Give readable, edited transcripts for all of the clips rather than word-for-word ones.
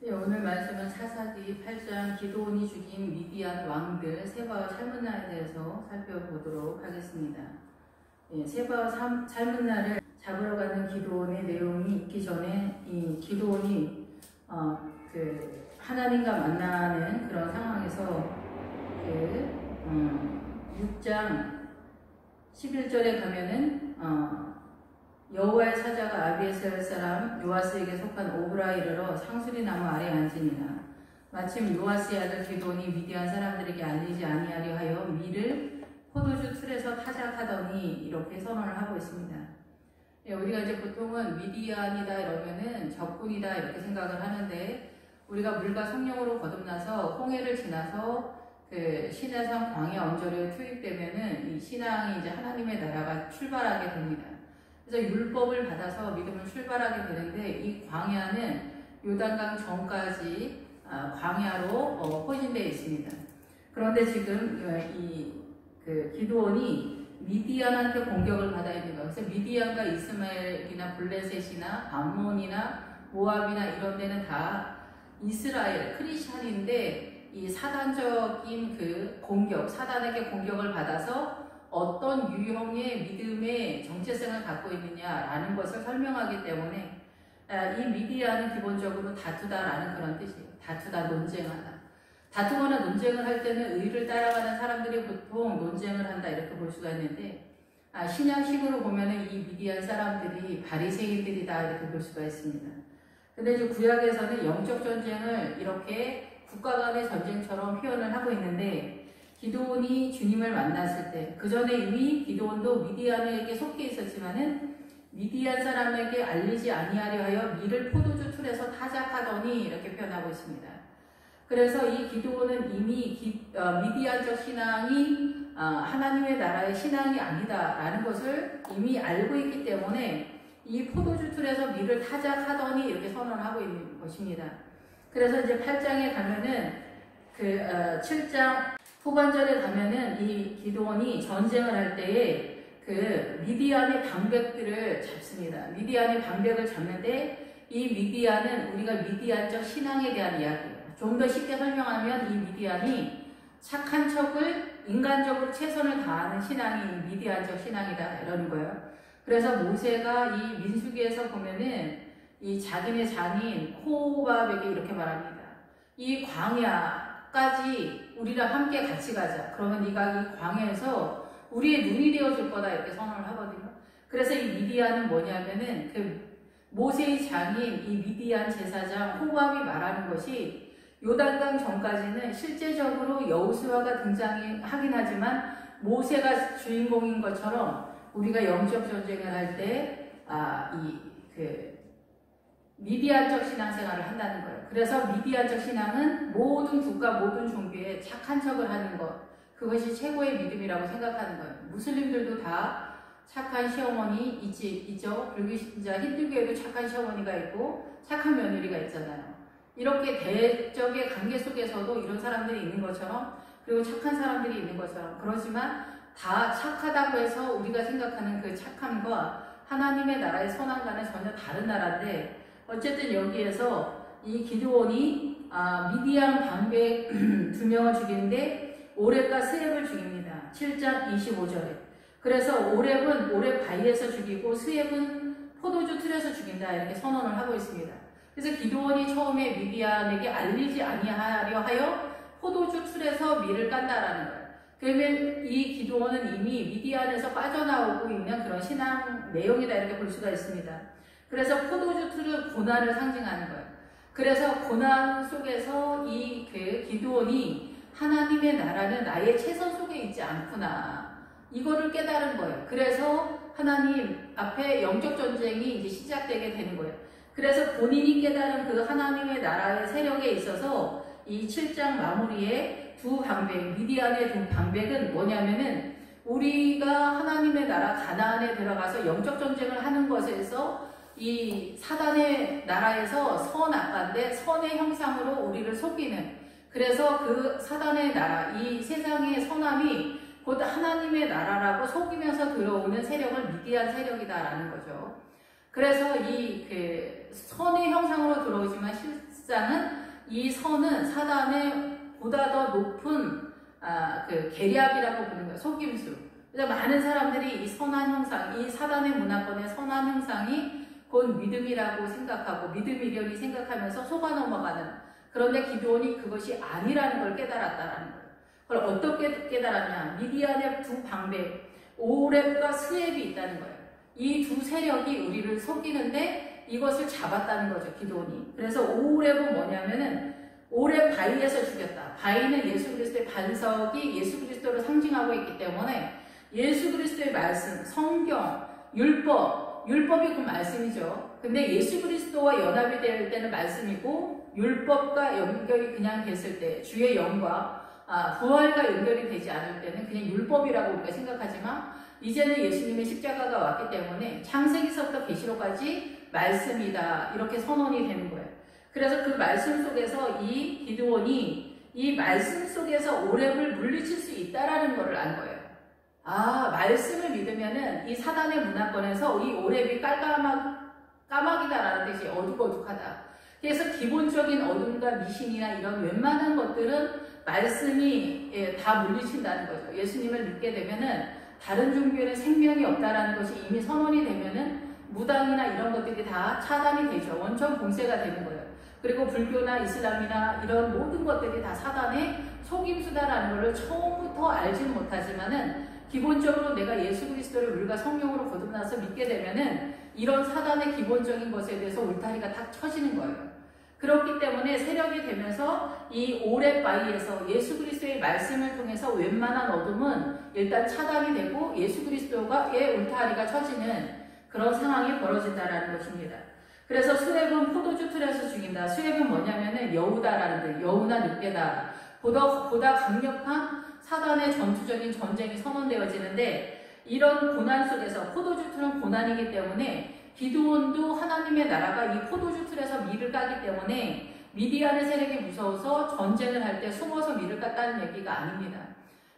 예, 오늘 말씀은 사사기 8장 기드온이 죽인 미디안 왕들 세바와 살문나에 대해서 살펴보도록 하겠습니다. 예, 세바와 살문나를 잡으러 가는 기드온의 내용이 있기 전에 이 기드온이 하나님과 만나는 그런 상황에서 6장 11절에 가면은 여호와의 사자가 아비에셀 사람 요아스에게 속한 오브라에 이르러 상수리 나무 아래 앉으니라. 마침 요아스의 아들 기드온이 미디안 사람들에게 알리지 아니하려 하여 밀을 포도주 틀에서 타작하더니 이렇게 선언을 하고 있습니다. 예, 우리가 이제 보통은 미디안이다 이러면은 적군이다 이렇게 생각을 하는데, 우리가 물과 성령으로 거듭나서 홍해를 지나서 시내산 광야 언저리에 투입되면은 이 신앙이 이제 하나님의 나라가 출발하게 됩니다. 그래서 율법을 받아서 믿음을 출발하게 되는데, 이 광야는 요단강 전까지 광야로 포진되어 있습니다. 그런데 지금 기드온이 미디안한테 공격을 받아야 있는 거예요. 그래서 미디안과 이스마엘이나 블레셋이나 암몬이나 모압이나 이런 데는 다 이스라엘 크리스찬인데, 이 사단적인 사단에게 공격을 받아서 어떤 유형의 믿음의 정체성을 갖고 있느냐라는 것을 설명하기 때문에, 이 미디안은 기본적으로 다투다라는 그런 뜻이에요. 다투다, 논쟁하다. 다투거나 논쟁을 할 때는 의를 따라가는 사람들이 보통 논쟁을 한다 이렇게 볼 수가 있는데, 신약식으로 보면은 이 미디안 사람들이 바리새인들이다 이렇게 볼 수가 있습니다. 근데 이제 구약에서는 영적 전쟁을 이렇게 국가 간의 전쟁처럼 표현을 하고 있는데, 기드온이 주님을 만났을 때, 그 전에 이미 기드온도 미디안에게 속해 있었지만은 미디안 사람에게 알리지 아니하려 하여 밀을 포도주 틀에서 타작하더니 이렇게 표현하고 있습니다. 그래서 이 기드온은 이미 미디안적 신앙이 하나님의 나라의 신앙이 아니다라는 것을 이미 알고 있기 때문에 이 포도주 틀에서 밀을 타작하더니 이렇게 선언을 하고 있는 것입니다. 그래서 이제 8장에 가면은 7장 후반절에 가면은 이 기드온이 전쟁을 할 때에 미디안의 방백들을 잡습니다. 미디안의 방백을 잡는데, 이 미디안은 우리가 미디안적 신앙에 대한 이야기예요. 좀 더 쉽게 설명하면 이 미디안이 착한 척을 인간적으로 최선을 다하는 신앙이 미디안적 신앙이다 이러는 거예요. 그래서 모세가 이 민수기에서 보면은 이 자기네 장인 호밥에게 이렇게 말합니다. 이 광야까지 우리랑 함께 같이 가자. 그러면 네가 이 광야에서 우리의 눈이 되어줄 거다 이렇게 선언을 하거든요. 그래서 이 미디안은 뭐냐면은 모세의 장인 이 미디안 제사장 호밥이 말하는 것이, 요단강 전까지는 실제적으로 여호수아가 등장하긴 하지만 모세가 주인공인 것처럼 우리가 영적 전쟁을 할 때 미디안적 신앙생활을 한다는 거예요. 그래서 미디안적 신앙은 모든 국가, 모든 종교에 착한 척을 하는 것, 그것이 최고의 믿음이라고 생각하는 거예요. 무슬림들도 다 착한 시어머니 있죠. 불교신자 힌두교에도 착한 시어머니가 있고 착한 며느리가 있잖아요. 이렇게 대적의 관계 속에서도 이런 사람들이 있는 것처럼, 그리고 착한 사람들이 있는 것처럼, 그렇지만 다 착하다고 해서 우리가 생각하는 그 착함과 하나님의 나라의 선함과는 전혀 다른 나라인데, 어쨌든 여기에서 이 기드온이 미디안 방백 2명을 죽이는데 오렙과 스렙을 죽입니다. 7장 25절에. 그래서 오렙은 오렙 바위에서 죽이고 스렙은 포도주 틀에서 죽인다 이렇게 선언을 하고 있습니다. 그래서 기드온이 처음에 미디안에게 알리지 아니하려 하여 포도주 틀에서 밀을 깐다라는 거예요. 그러면 이 기드온은 이미 미디안에서 빠져나오고 있는 그런 신앙 내용이다 이렇게 볼 수가 있습니다. 그래서 포도주 틀은 고난을 상징하는 거예요. 그래서 고난 속에서 이 기드온이 하나님의 나라는 나의 최선 속에 있지 않구나, 이거를 깨달은 거예요. 그래서 하나님 앞에 영적 전쟁이 이제 시작되게 되는 거예요. 그래서 본인이 깨달은 그 하나님의 나라의 세력에 있어서 이 7장 마무리에 두 방백, 미디안의 두 방백은 뭐냐면은, 우리가 하나님의 나라 가나안에 들어가서 영적 전쟁을 하는 것에서 이 사단의 나라에서 선악과인데 선의 형상으로 우리를 속이는, 그래서 그 사단의 나라, 이 세상의 선함이 곧 하나님의 나라라고 속이면서 들어오는 세력을 미디안 세력이다라는 거죠. 그래서 이 선의 형상으로 들어오지만 실상은 이 선은 사단의 보다 더 높은 그 계략이라고 부르는 거예요. 속임수. 그래서 많은 사람들이 이 선한 형상, 이 사단의 문화권의 선한 형상이 곧 믿음이라고 생각하고 믿음이려니 생각하면서 속아 넘어가는, 그런데 기드온이 그것이 아니라는 걸 깨달았다라는 거예요. 그걸 어떻게 깨달았냐? 미디안의 두 방배, 오렙과 스웹이 있다는 거예요. 이 두 세력이 우리를 속이는데 이것을 잡았다는 거죠, 기드온이. 그래서 오렙은 뭐냐면은 오렙 바위에서 죽였다. 바위는 예수 그리스도의 반석이 예수 그리스도를 상징하고 있기 때문에 예수 그리스도의 말씀, 성경, 율법이 그 말씀이죠. 근데 예수 그리스도와 연합이 될 때는 말씀이고, 율법과 연결이 그냥 됐을 때, 주의 영과 부활과 연결이 되지 않을 때는 그냥 율법이라고 우리가 생각하지만, 이제는 예수님의 십자가가 왔기 때문에 창세기서부터 계시록까지 말씀이다, 이렇게 선언이 되는 거예요. 그래서 그 말씀 속에서 이 기드온이 이 말씀 속에서 오렙을 물리칠 수 있다라는 것을 안 거예요. 말씀을 믿으면은 이 사단의 문화권에서 이 오렙이 까마귀다라는 뜻이 어둑어둑하다. 그래서 기본적인 어둠과 미신이나 이런 웬만한 것들은 말씀이 다 물리친다는 거죠. 예수님을 믿게 되면은 다른 종교에는 생명이 없다라는 것이 이미 선언이 되면은 무당이나 이런 것들이 다 차단이 되죠. 원천 봉쇄가 되는 거예요. 그리고 불교나 이슬람이나 이런 모든 것들이 다 사단의 속임수다라는 것을 처음부터 알지는 못하지만은 기본적으로 내가 예수 그리스도를 물과 성령으로 거듭나서 믿게 되면은 이런 사단의 기본적인 것에 대해서 울타리가 딱 쳐지는 거예요. 그렇기 때문에 세력이 되면서 이 오렙 바위에서 예수 그리스도의 말씀을 통해서 웬만한 어둠은 일단 차단이 되고 예수 그리스도의 울타리가 쳐지는 그런 상황이 벌어진다라는 것입니다. 그래서 스웹은 포도주 틀에서 죽인다. 스웹은 뭐냐면은 여우다라는 뜻, 여우나 늑대다. 보다 강력한 사단의 전투적인 전쟁이 선언되어지는데, 이런 고난 속에서 포도주 틀은 고난이기 때문에 기드온도 하나님의 나라가 이 포도주 틀에서 밀을 까기 때문에 미디안의 세력이 무서워서 전쟁을 할 때 숨어서 밀을 깠다는 얘기가 아닙니다.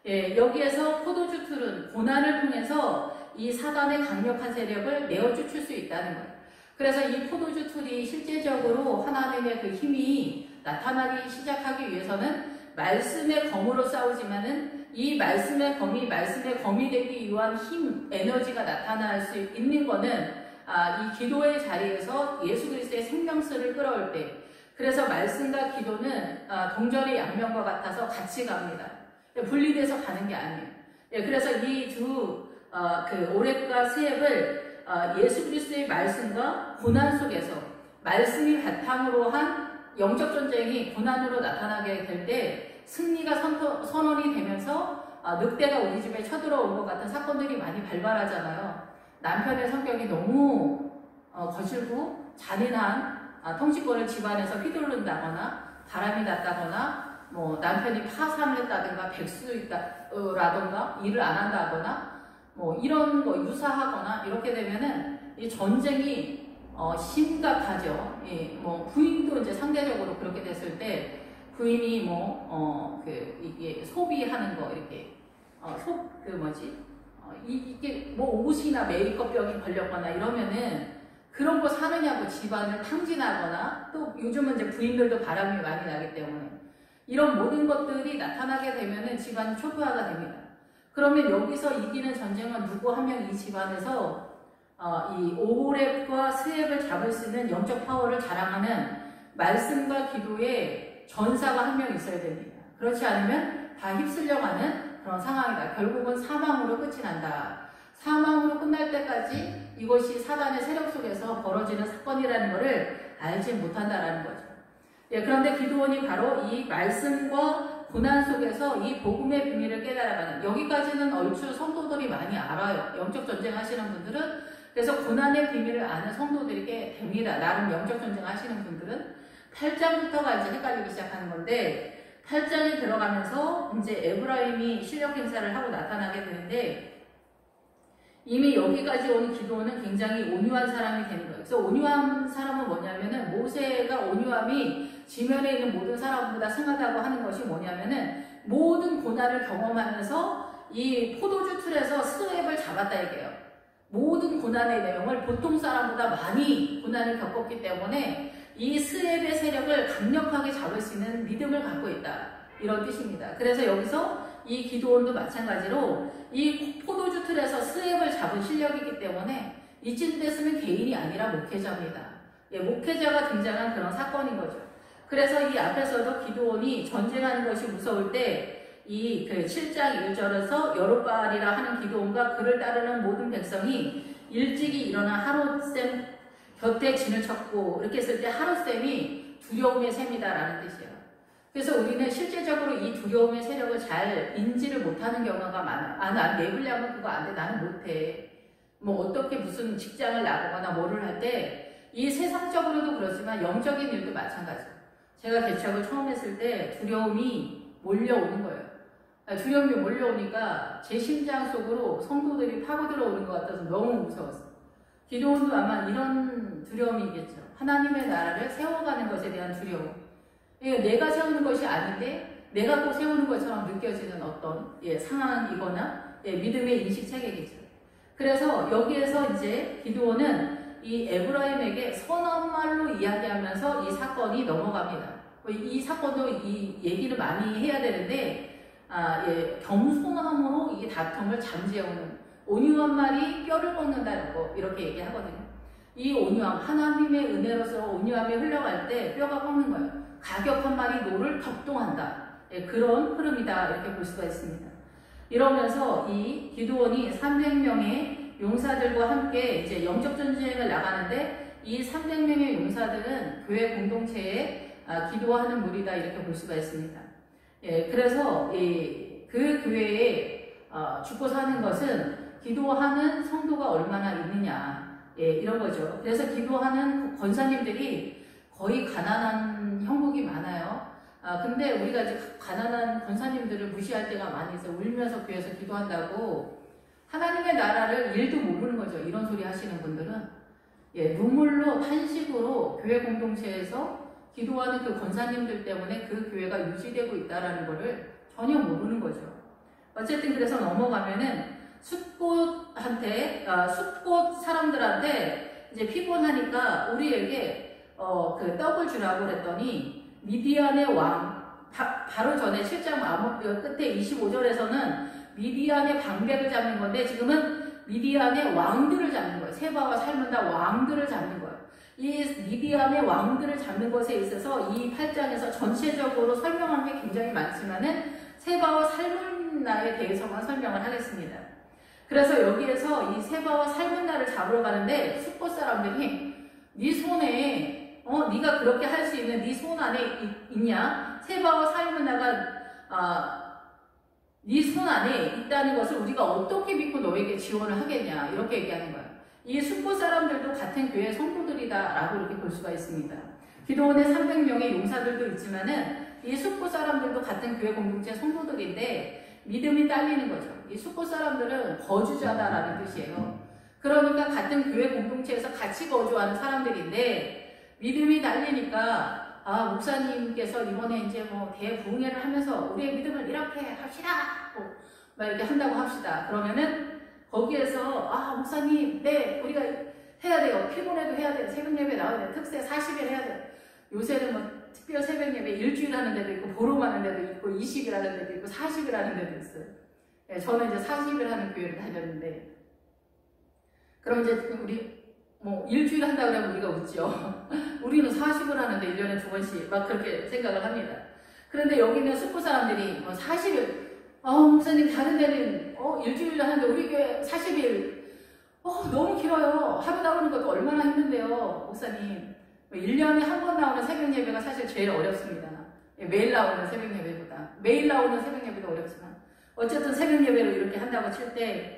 여기에서 포도주 틀은 고난을 통해서 이 사단의 강력한 세력을 내어쫓을 수 있다는 거예요. 그래서 이 포도주 틀이 실제적으로 하나님의 그 힘이 나타나기 시작하기 위해서는 말씀의 검으로 싸우지만은 이 말씀의 검이 되기 위한 힘, 에너지가 나타날 수 있는 거는 이 기도의 자리에서 예수 그리스도의 생명수를 끌어올 때, 그래서 말씀과 기도는 동전의 양면과 같아서 같이 갑니다. 분리돼서 가는 게 아니에요. 그래서 이 그 오렙과 스웹을 예수 그리스도의 말씀과 고난 속에서 말씀이 바탕으로 한 영적 전쟁이 고난으로 나타나게 될 때 승리가 선언이 되면서 늑대가 우리 집에 쳐들어온 것 같은 사건들이 많이 발발하잖아요. 남편의 성격이 너무 거칠고 잔인한 통치권을 집안에서 휘두른다거나 바람이 났다거나 뭐 남편이 파산을 했다든가 백수라든가 일을 안 한다거나 뭐 이런 거 유사하거나 이렇게 되면은 이 전쟁이 심각하죠. 뭐 부인도 이제 상대적으로 그렇게 됐을 때 부인이 이게 소비하는 거 이렇게 이게 뭐 옷이나 메이크업병이 걸렸거나 이러면은 그런 거 사느냐고 집안을 탕진하거나, 또 요즘은 이제 부인들도 바람이 많이 나기 때문에 이런 모든 것들이 나타나게 되면은 집안이 초토화가 됩니다. 그러면 여기서 이기는 전쟁은 누구 한 명 이 집안에서 이 오렙과 스웹을 잡을 수 있는 영적 파워를 자랑하는 말씀과 기도에 전사가 한 명 있어야 됩니다. 그렇지 않으면 다 휩쓸려가는 그런 상황이다. 결국은 사망으로 끝이 난다. 사망으로 끝날 때까지 이것이 사단의 세력 속에서 벌어지는 사건이라는 것을 알지 못한다라는 거죠. 그런데 기드온이 바로 이 말씀과 고난 속에서 이 복음의 비밀을 깨달아가는, 여기까지는 얼추 성도들이 많이 알아요. 영적 전쟁 하시는 분들은. 그래서 고난의 비밀을 아는 성도들이 꽤 됩니다. 나름 영적 전쟁 하시는 분들은. 8장부터가 이제 헷갈리기 시작하는 건데, 8장에 들어가면서 이제 에브라임이 실력 행사를 하고 나타나게 되는데, 이미 여기까지 온 기드온은 굉장히 온유한 사람이 되는 거예요. 그래서 온유한 사람은 뭐냐면은, 모세가 온유함이 지면에 있는 모든 사람보다 승하다고 하는 것이 뭐냐면은, 모든 고난을 경험하면서 이 포도주 틀에서 스웹을 잡았다 얘기해요. 모든 고난의 내용을 보통 사람보다 많이 고난을 겪었기 때문에 이 스앱의 세력을 강력하게 잡을 수 있는 믿음을 갖고 있다. 이런 뜻입니다. 그래서 여기서 이 기드온도 마찬가지로 이 포도주 틀에서 스앱을 잡은 실력이기 때문에 이쯤 됐으면 개인이 아니라 목회자입니다. 예, 목회자가 등장한 그런 사건인 거죠. 그래서 이 앞에서도 기드온이 전쟁하는 것이 무서울 때 이 그 7장 1절에서 여룹바알이라 하는 기드온과 그를 따르는 모든 백성이 일찍이 일어나 하롯셈 곁에 진을 쳤고 이렇게 했을 때 하롯셈이 두려움의 셈이다라는 뜻이에요. 그래서 우리는 실제적으로 이 두려움의 세력을 잘 인지를 못하는 경우가 많아. 아, 난 내 분량은 그거 안 돼. 나는 못해. 뭐 어떻게 무슨 직장을 나가거나 뭐를 할 때 이 세상적으로도 그렇지만 영적인 일도 마찬가지예요. 제가 개척을 처음 했을 때 두려움이 몰려오는 거예요. 두려움이 몰려오니까 제 심장 속으로 성도들이 파고 들어오는 것 같아서 너무 무서웠어요. 기도원도 아마 이런 두려움이겠죠. 하나님의 나라를 세워가는 것에 대한 두려움. 내가 세우는 것이 아닌데 내가 또 세우는 것처럼 느껴지는 어떤 상황이거나 믿음의 인식 체계겠죠. 그래서 여기에서 이제 기드온은 이 에브라임에게 선한 말로 이야기하면서 이 사건이 넘어갑니다. 이 사건도 이 얘기를 많이 해야 되는데 겸손함으로 이 다툼을 잠재우는 온유한 말이 뼈를 꺾는다는 거 이렇게 얘기하거든요. 이 온유함, 하나님의 은혜로서 온유함이 흘러갈 때 뼈가 꺾는 거예요. 가격한 말이 노를 격동한다. 그런 흐름이다 이렇게 볼 수가 있습니다. 이러면서 이 기드온이 300명의 용사들과 함께 이제 영적 전쟁을 나가는데 이 300명의 용사들은 교회 공동체에 기도하는 무리다 이렇게 볼 수가 있습니다. 그래서 그 교회에 죽고 사는 것은 기도하는 성도가 얼마나 있느냐 이런 거죠. 그래서 기도하는 권사님들이 거의 가난한 형국이 많아요. 근데 우리가 이제 가난한 권사님들을 무시할 때가 많이 있어요. 울면서 교회에서 기도한다고 하나님의 나라를 일도 모르는 거죠. 이런 소리 하시는 분들은 눈물로 탄식으로 교회 공동체에서 기도하는 그 권사님들 때문에 그 교회가 유지되고 있다라는 것을 전혀 모르는 거죠. 어쨌든 그래서 넘어가면은 숫꽃 사람들한테 이제 피곤하니까 우리에게 그 떡을 주라고 그랬더니 미디안의 왕 바로 전에 7장 끝에 25절에서는 미디안의 방백을 잡는 건데 지금은 미디안의 왕들을 잡는 거예요. 세바와 살문나 왕들을 잡는 거예요. 이 미디안의 왕들을 잡는 것에 있어서 이 8장에서 전체적으로 설명한 게 굉장히 많지만은 세바와 살문나에 대해서만 설명을 하겠습니다. 그래서 여기에서 이 세바와 살문나를 잡으러 가는데 숫곳 사람들이 네 손에 네가 그렇게 할 수 있는 네 손 안에 있냐? 세바와 살문나가 네 손 안에 있다는 것을 우리가 어떻게 믿고 너에게 지원을 하겠냐 이렇게 얘기하는 거예요. 이 숫곳 사람들도 같은 교회 성도들이다 라고 이렇게 볼 수가 있습니다. 기도원의 300명의 용사들도 있지만은 이 숫곳 사람들도 같은 교회 공동체 성도들인데 믿음이 딸리는 거죠. 이 숫곳 사람들은 거주자다라는 뜻이에요. 그러니까 같은 교회 공동체에서 같이 거주하는 사람들인데 믿음이 딸리니까 목사님께서 이번에 이제 뭐 대부흥회를 하면서 우리의 믿음을 이렇게 합시다! 막 이렇게 한다고 합시다. 그러면은 거기에서 목사님, 네, 우리가 해야 돼요. 피곤해도 해야 돼요. 새벽 예배 나와야 돼요. 특세 40일 해야 돼요. 요새는 뭐 특별 새벽 예배 일주일 하는 데도 있고, 보름 하는 데도 있고, 20일 하는 데도 있고, 40일 하는 데도 있어요. 네, 저는 이제 40일 하는 교회를 다녔는데, 그럼 이제 우리 뭐 일주일 한다고 하면 우리가 웃죠. 우리는 40을 하는데 1년에 2번씩 막 그렇게 생각을 합니다. 그런데 여기는 숫고 사람들이 40일 목사님 다른 데는 일주일 하는데 우리 교회 40일 너무 길어요. 하루 나오는 것도 얼마나 힘든데요. 목사님 1년에 한 번 나오는 새벽 예배가 사실 제일 어렵습니다. 매일 나오는 새벽 예배보다 매일 나오는 새벽 예배도 어렵지만 어쨌든 새벽 예배로 이렇게 한다고 칠 때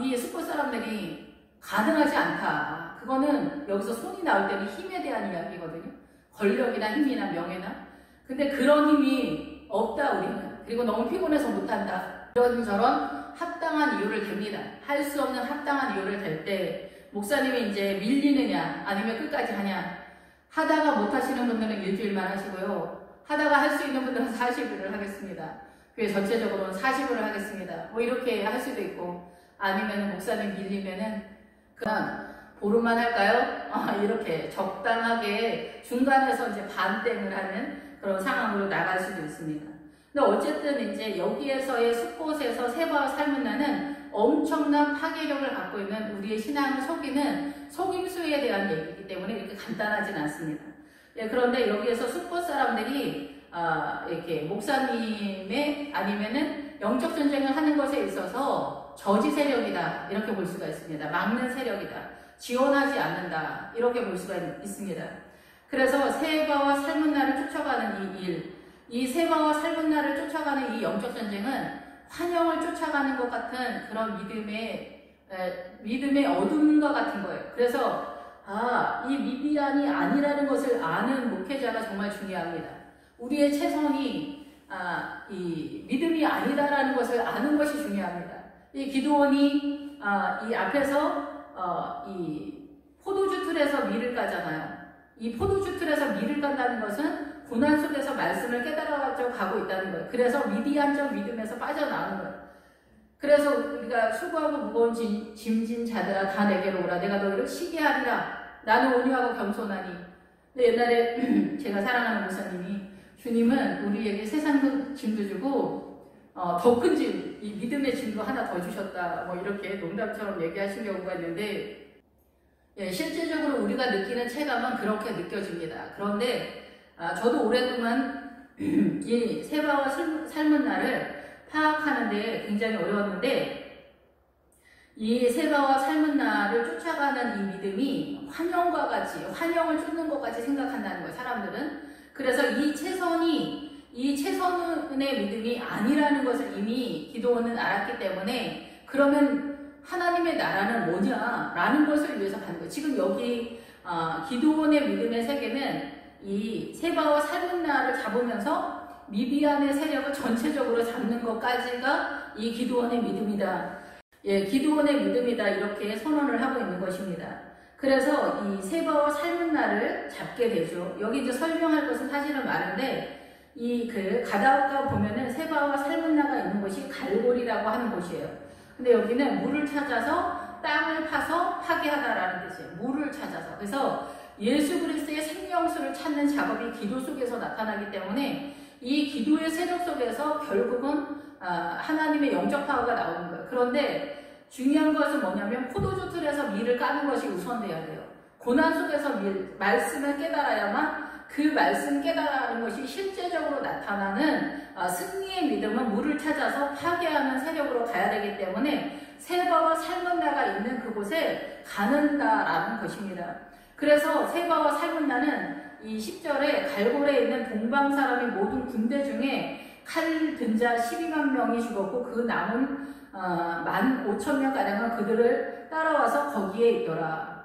이 숫고 사람들이 가능하지 않다. 그거는 여기서 손이 나올 때는 힘에 대한 이야기거든요. 권력이나 힘이나 명예나. 근데 그런 힘이 없다 우리는. 그리고 너무 피곤해서 못한다. 이런저런 합당한 이유를 댑니다. 할 수 없는 합당한 이유를 댈 때 목사님이 이제 밀리느냐 아니면 끝까지 하냐. 하다가 못하시는 분들은 일주일만 하시고요. 하다가 할 수 있는 분들은 40일을 하겠습니다. 교회 전체적으로는 40일을 하겠습니다. 뭐 이렇게 할 수도 있고 아니면 목사님 밀리면은 그냥 보름만 할까요? 이렇게 적당하게 중간에서 이제 반땡을 하는 그런 상황으로 나갈 수도 있습니다. 근데 어쨌든 이제 여기에서의 숲곳에서 세바와 살문나는 엄청난 파괴력을 갖고 있는 우리의 신앙을 속이는 속임수에 대한 얘기이기 때문에 이렇게 간단하진 않습니다. 예, 그런데 여기에서 숲곳 사람들이 이렇게 목사님의 아니면은 영적 전쟁을 하는 것에 있어서 저지 세력이다 이렇게 볼 수가 있습니다. 막는 세력이다, 지원하지 않는다 이렇게 볼 수가 있습니다. 그래서 세바와 살문나를 쫓아가는 이 일, 이 세바와 살문나를 쫓아가는 이 영적 전쟁은 환영을 쫓아가는 것 같은 그런 믿음의 어둠과 같은 거예요. 그래서 이 미디안이 아니라는 것을 아는 목회자가 정말 중요합니다. 우리의 최선이 이 믿음이 아니다라는 것을 아는 것이 중요합니다. 이 기드온이 이 앞에서 이 포도주 틀에서 밀을 까잖아요. 이 포도주 틀에서 밀을 깐다는 것은 고난 속에서 말씀을 깨달아가지고 가고 있다는 거예요. 그래서 미디안적 믿음에서 빠져나오는 거예요. 그래서 우리가 수고하고 무거운 짐진 자들아 다 내게로 오라. 내가 너희를 쉬게 하리라. 나는 온유하고 겸손하니. 근데 옛날에 제가 사랑하는 목사님이 주님은 우리에게 세상 짐도 주고 더 큰 짐, 이 믿음의 짐도 하나 더 주셨다. 뭐 이렇게 농담처럼 얘기하신 경우가 있는데 예, 실제적으로 우리가 느끼는 체감은 그렇게 느껴집니다. 그런데 저도 오랫동안 이 세바와 살문나를 파악하는데 굉장히 어려웠는데 이 세바와 살문나를 쫓아가는 이 믿음이 환영과 같이 환영을 쫓는 것까지 생각한다는 거예요. 사람들은. 그래서 이 최선의 믿음이 아니라는 것을 이미 기드온은 알았기 때문에 그러면 하나님의 나라는 뭐냐라는 것을 위해서 가는 거예요. 지금 여기 기드온의 믿음의 세계는 이 세바와 살문나를 잡으면서 미디안의 세력을 전체적으로 잡는 것까지가 이 기드온의 믿음이다. 예, 기드온의 믿음이다. 이렇게 선언을 하고 있는 것입니다. 그래서 이 세바와 살문나를 잡게 되죠. 여기 이제 설명할 것은 사실은 많은데 이 가다가 보면은 세바와 살문나가 있는 곳이 갈골이라고 하는 곳이에요. 근데 여기는 물을 찾아서 땅을 파서 파괴하다라는 뜻이에요. 물을 찾아서. 그래서 예수 그리스도의 생명수를 찾는 작업이 기도 속에서 나타나기 때문에 이 기도의 세력 속에서 결국은 하나님의 영적 파워가 나오는 거예요. 그런데 중요한 것은 뭐냐면 포도주 틀에서 밀을 까는 것이 우선돼야 돼요. 고난 속에서 말씀을 깨달아야만 그 말씀 깨달아는 것이 실제적으로 나타나는 승리의 믿음은 물을 찾아서 파괴하는 세력으로 가야 되기 때문에 세바와 살문나가 있는 그곳에 가는다라는 것입니다. 그래서 세바와 살문나는 이 10절에 갈골에 있는 동방 사람의 모든 군대 중에 칼 든 자 12만 명이 죽었고 그 남은 15,000명가량은 그들을 따라와서 거기에 있더라.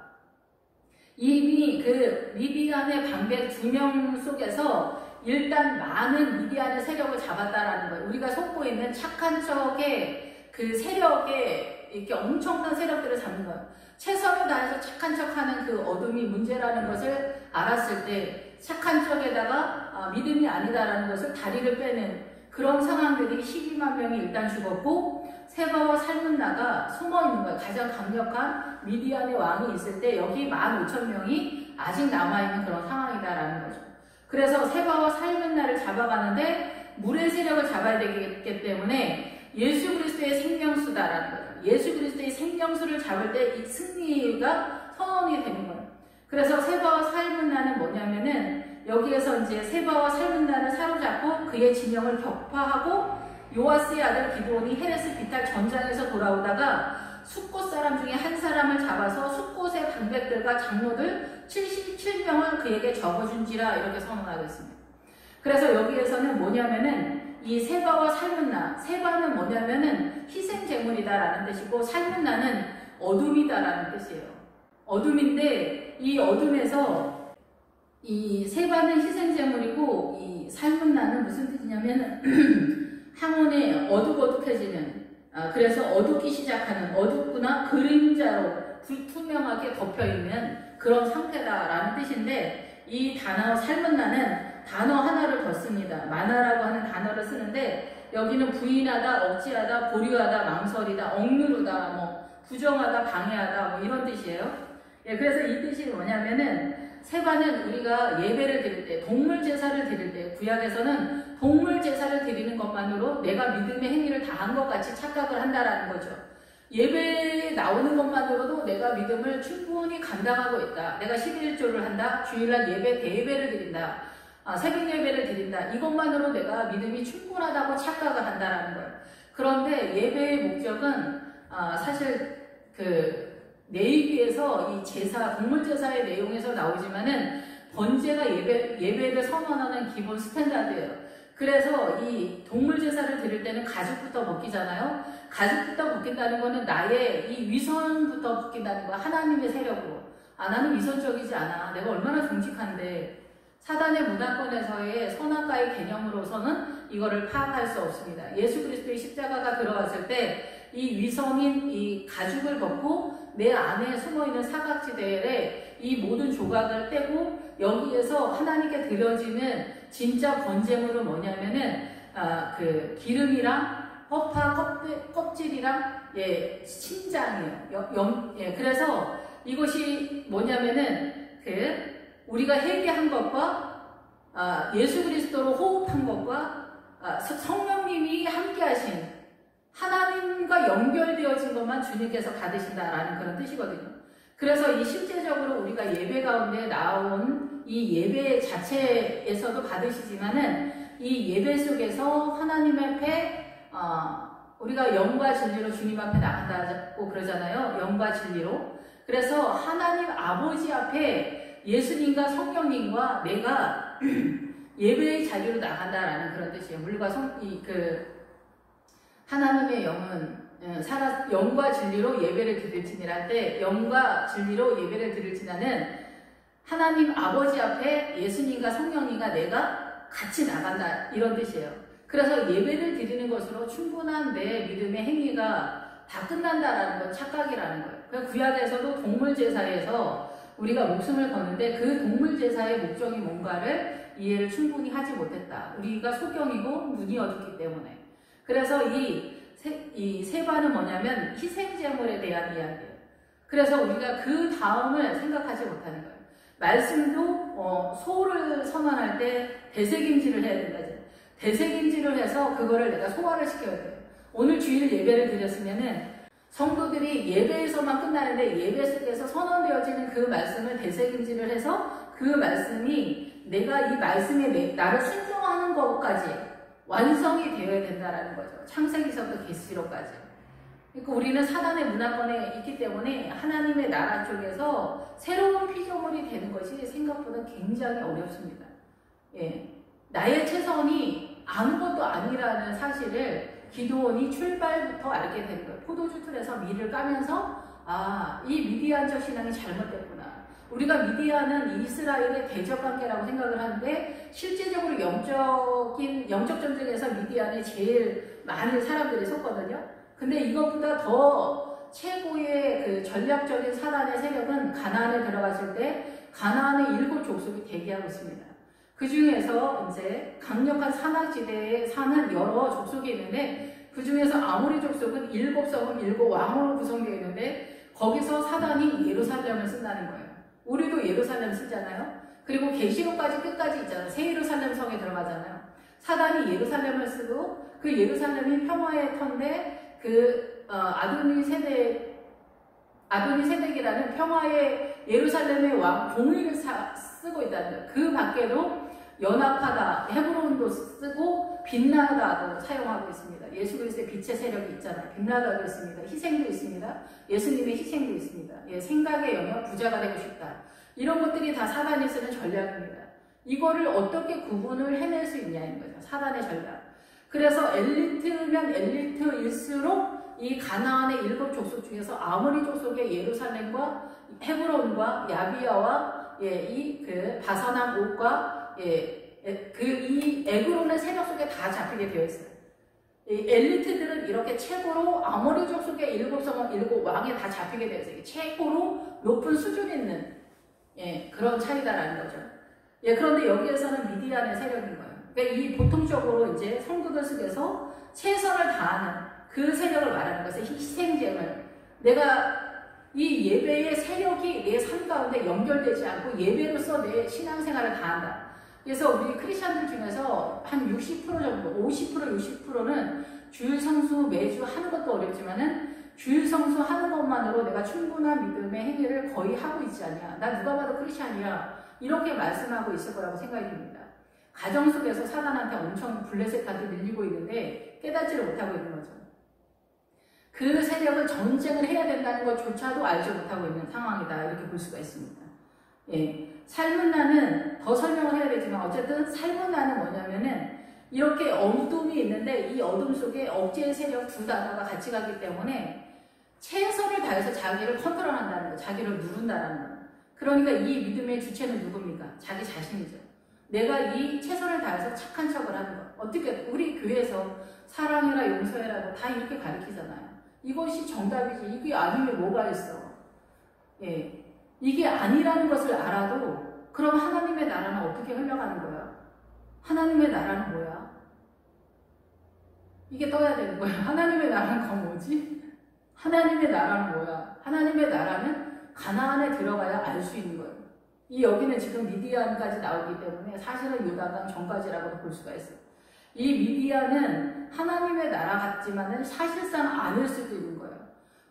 이미 그 미디안의 방백 2명 속에서 일단 많은 미디안의 세력을 잡았다라는 거예요. 우리가 속고 있는 착한 척의 그 세력에 이렇게 엄청난 세력들을 잡는 거예요. 최선을 다해서 착한 척하는 그 어둠이 문제라는 것을 알았을 때 착한 척에다가 믿음이 아니다라는 것을 다리를 빼는 그런 상황들이 12만 명이 일단 죽었고 세바와 살문나가 숨어있는 거예요. 가장 강력한 미디안의 왕이 있을 때 여기 15,000명이 아직 남아있는 그런 상황이다라는 거죠. 그래서 세바와 살문나를 잡아가는데 물의 세력을 잡아야 되기 때문에 예수 그리스도의 생명수다라는 거죠. 예수 그리스도의 생명수를 잡을 때 이 승리가 선언이 되는 거예요. 그래서 세바와 살문나는 뭐냐면은 여기에서 이제 세바와 살문나를 사로잡고 그의 진영을 격파하고 요아스의 아들 기드온이 헤레스 비탈 전장에서 돌아오다가 숫곳 사람 중에 한 사람을 잡아서 숫곳의 방백들과 장로들 77명을 그에게 적어준지라 이렇게 선언하고 있습니다. 그래서 여기에서는 뭐냐면은 이 세바와 살문나, 세바는 뭐냐면은 희생제물이다라는 뜻이고 살문나는 어둠이다라는 뜻이에요. 어둠인데 이 어둠에서 이 세바는 희생제물이고 이 살문나는 무슨 뜻이냐면 항온에 어둑어둑해지는 그래서 어둡기 시작하는 어둡구나 그림자로 불투명하게 덮여있는 그런 상태다라는 뜻인데 이 단어 살문나는 단어 하나를 더 씁니다. 만화라고 하는 단어를 쓰는데 여기는 부인하다, 억지하다, 보류하다, 망설이다, 억누르다, 뭐 부정하다, 방해하다 뭐 이런 뜻이에요. 예, 그래서 이 뜻이 뭐냐면은 세바는 우리가 예배를 드릴 때, 동물 제사를 드릴 때, 구약에서는 동물 제사를 드리는 것만으로 내가 믿음의 행위를 다한 것 같이 착각을 한다라는 거죠. 예배에 나오는 것만으로도 내가 믿음을 충분히 감당하고 있다. 내가 11조를 한다. 주일날 예배, 대예배를 드린다. 새벽 예배를 드린다. 이것만으로 내가 믿음이 충분하다고 착각을 한다라는 거예요. 그런데 예배의 목적은 사실 레위기에서 이 제사, 동물 제사의 내용에서 나오지만은 번제가 예배를 선언하는 기본 스탠다드예요. 그래서 이 동물 제사를 드릴 때는 가죽부터 벗기잖아요. 가죽부터 벗긴다는 거는 나의 이 위선부터 벗긴다는 거야. 하나님의 세력으로. 나는 위선적이지 않아. 내가 얼마나 정직한데. 사단의 문화권에서의 선악과의 개념으로서는 이거를 파악할 수 없습니다. 예수 그리스도의 십자가가 들어왔을 때 이 위선인 이 가죽을 벗고 내 안에 숨어있는 사각지대에 이 모든 조각을 떼고 여기에서 하나님께 드려지는 진짜 번제물은 뭐냐면은 기름이랑 허파 껍질이랑 심장이에요. 그래서 이것이 뭐냐면은 우리가 회개한 것과 예수 그리스도로 호흡한 것과 성령님이 함께하신 하나님과 연결되어진 것만 주님께서 받으신다라는 그런 뜻이거든요. 그래서 이 실제적으로 우리가 예배 가운데 나온 이 예배 자체에서도 받으시지만은 이 예배 속에서 하나님 앞에 우리가 영과 진리로 주님 앞에 나간다고 그러잖아요. 영과 진리로. 그래서 하나님 아버지 앞에 예수님과 성령님과 내가 예배의 자리로 나간다라는 그런 뜻이에요. 물과 하나님의 영은 영과 진리로 예배를 드릴지니라 할 때 영과 진리로 예배를 드릴지나는 하나님 아버지 앞에 예수님과 성령님과 내가 같이 나간다 이런 뜻이에요. 그래서 예배를 드리는 것으로 충분한 내 믿음의 행위가 다 끝난다라는 건 착각이라는 거예요. 그러니까 구약에서도 동물 제사에서 우리가 목숨을 거는데 그 동물 제사의 목적이 뭔가를 이해를 충분히 하지 못했다. 우리가 소경이고 눈이 어둡기 때문에. 그래서 이 세바는 뭐냐면 희생제물에 대한 이야기예요. 그래서 우리가 그 다음을 생각하지 못하는 거예요. 말씀도 소를 선언할 때 대세김질을 해야 된다죠. 대세김질을 해서 그거를 내가 소화를 시켜야 돼요. 오늘 주일 예배를 드렸으면은 성도들이 예배에서만 끝나는데 예배 속에서 선언되어지는 그 말씀을 대세김질을 해서 그 말씀이 내가 이 말씀에 나를 순종하는 것까지 완성이 되어야 된다는 거죠. 창세기서부터 계시록까지. 그러니까 우리는 사단의 문화권에 있기 때문에 하나님의 나라 쪽에서 새로운 피조물이 되는 것이 생각보다 굉장히 어렵습니다. 나의 최선이 아무것도 아니라는 사실을 기드온이 출발부터 알게 된 거예요. 포도주 틀에서 밀을 까면서 이 미디안적 신앙이 잘못됐구나. 우리가 미디안은 이스라엘의 대적 관계라고 생각을 하는데 실제적으로 영적 전쟁에서 미디안에 제일 많은 사람들이 섰거든요. 근데 이것보다 더 최고의 그 전략적인 사단의 세력은 가나안에 들어갔을 때 가나안의 7 족속이 대기하고 있습니다. 그 중에서 이제 강력한 산악지대에 사는 여러 족속이 있는데 그 중에서 아모리 족속은 7성은 7왕으로 구성되어 있는데 거기서 사단이 예루살렘을 쓴다는 거예요. 우리도 예루살렘 쓰잖아요. 그리고 계시록까지 끝까지 있잖아요. 새 예루살렘 성에 들어가잖아요. 사단이 예루살렘을 쓰고 그 예루살렘이 평화의 터인데 아도니세덱이라는 평화의 예루살렘의 왕 공의를 쓰고 있다는 거예요. 그 밖에도 연합하다, 헤브론도 쓰고 빛나다도 사용하고 있습니다. 예수 그리스도의 빛의 세력이 있잖아요. 빛나다도 있습니다. 희생도 있습니다. 예수님의 희생도 있습니다. 생각의 영역, 부자가 되고 싶다. 이런 것들이 다 사단이 쓰는 전략입니다. 이거를 어떻게 구분을 해낼 수 있냐는 거죠. 사단의 전략. 그래서 엘리트면 엘리트일수록 이 가나안의 7 족속 중에서 아모리 족속의 예루살렘과 헤브론과 야비야와 바사남 옥과 이 에그론의 세력 속에 다 잡히게 되어 있어요. 엘리트들은 이렇게 최고로 아모리 족속의 7성은 7왕에 다 잡히게 되어 있어요. 최고로 높은 수준 있는 그런 차이다라는 거죠. 그런데 여기에서는 미디안의 세력인 거예요. 그러니까 이 보통적으로 이제 성도들 속에서 최선을 다하는 그 세력을 말하는 것은 희생제물. 내가 이 예배의 세력이 내 삶 가운데 연결되지 않고 예배로서 내 신앙생활을 다한다. 그래서 우리 크리스천들 중에서 한 60% 정도, 50%, 60%는 주일 성수 매주 하는 것도 어렵지만은 주일 성수 하는 것만으로 내가 충분한 믿음의 행위를 거의 하고 있지 않냐. 나 누가 봐도 크리스천이야. 이렇게 말씀하고 있을 거라고 생각이 듭니다. 가정 속에서 사단한테 엄청 블레셋한테 밀리고 있는데 깨닫지를 못하고 있는 거죠. 그 세력을 전쟁을 해야 된다는 것조차도 알지 못하고 있는 상황이다. 이렇게 볼 수가 있습니다. 예. 삶은 나는 더 설명을 해야 되지만 어쨌든 삶은 나는 뭐냐면은 이렇게 어둠이 있는데 이 어둠 속에 억제의 세력 두 단어가 같이 가기 때문에 최선을 다해서 자기를 컨트롤한다는 거, 자기를 누른다는 거. 그러니까 이 믿음의 주체는 누굽니까? 자기 자신이죠. 내가 이 최선을 다해서 착한 척을 하는 거. 어떻게 우리 교회에서 사랑해라 용서해라고 다 이렇게 가르치잖아요. 이것이 정답이지. 이게 아니면 뭐가 있어. 예. 이게 아니라는 것을 알아도 그럼 하나님의 나라는 어떻게 흘러가는 거야? 하나님의 나라는 뭐야? 이게 떠야 되는 거야. 하나님의 나라는 건 뭐지? 하나님의 나라는 뭐야? 하나님의 나라는 가나안에 들어가야 알 수 있는 거예요. 이 여기는 지금 미디안까지 나오기 때문에 사실은 요단강 전까지라고도 볼 수가 있어요. 이 미디안은 하나님의 나라 같지만은 사실상 아닐 수도 있는 거예요.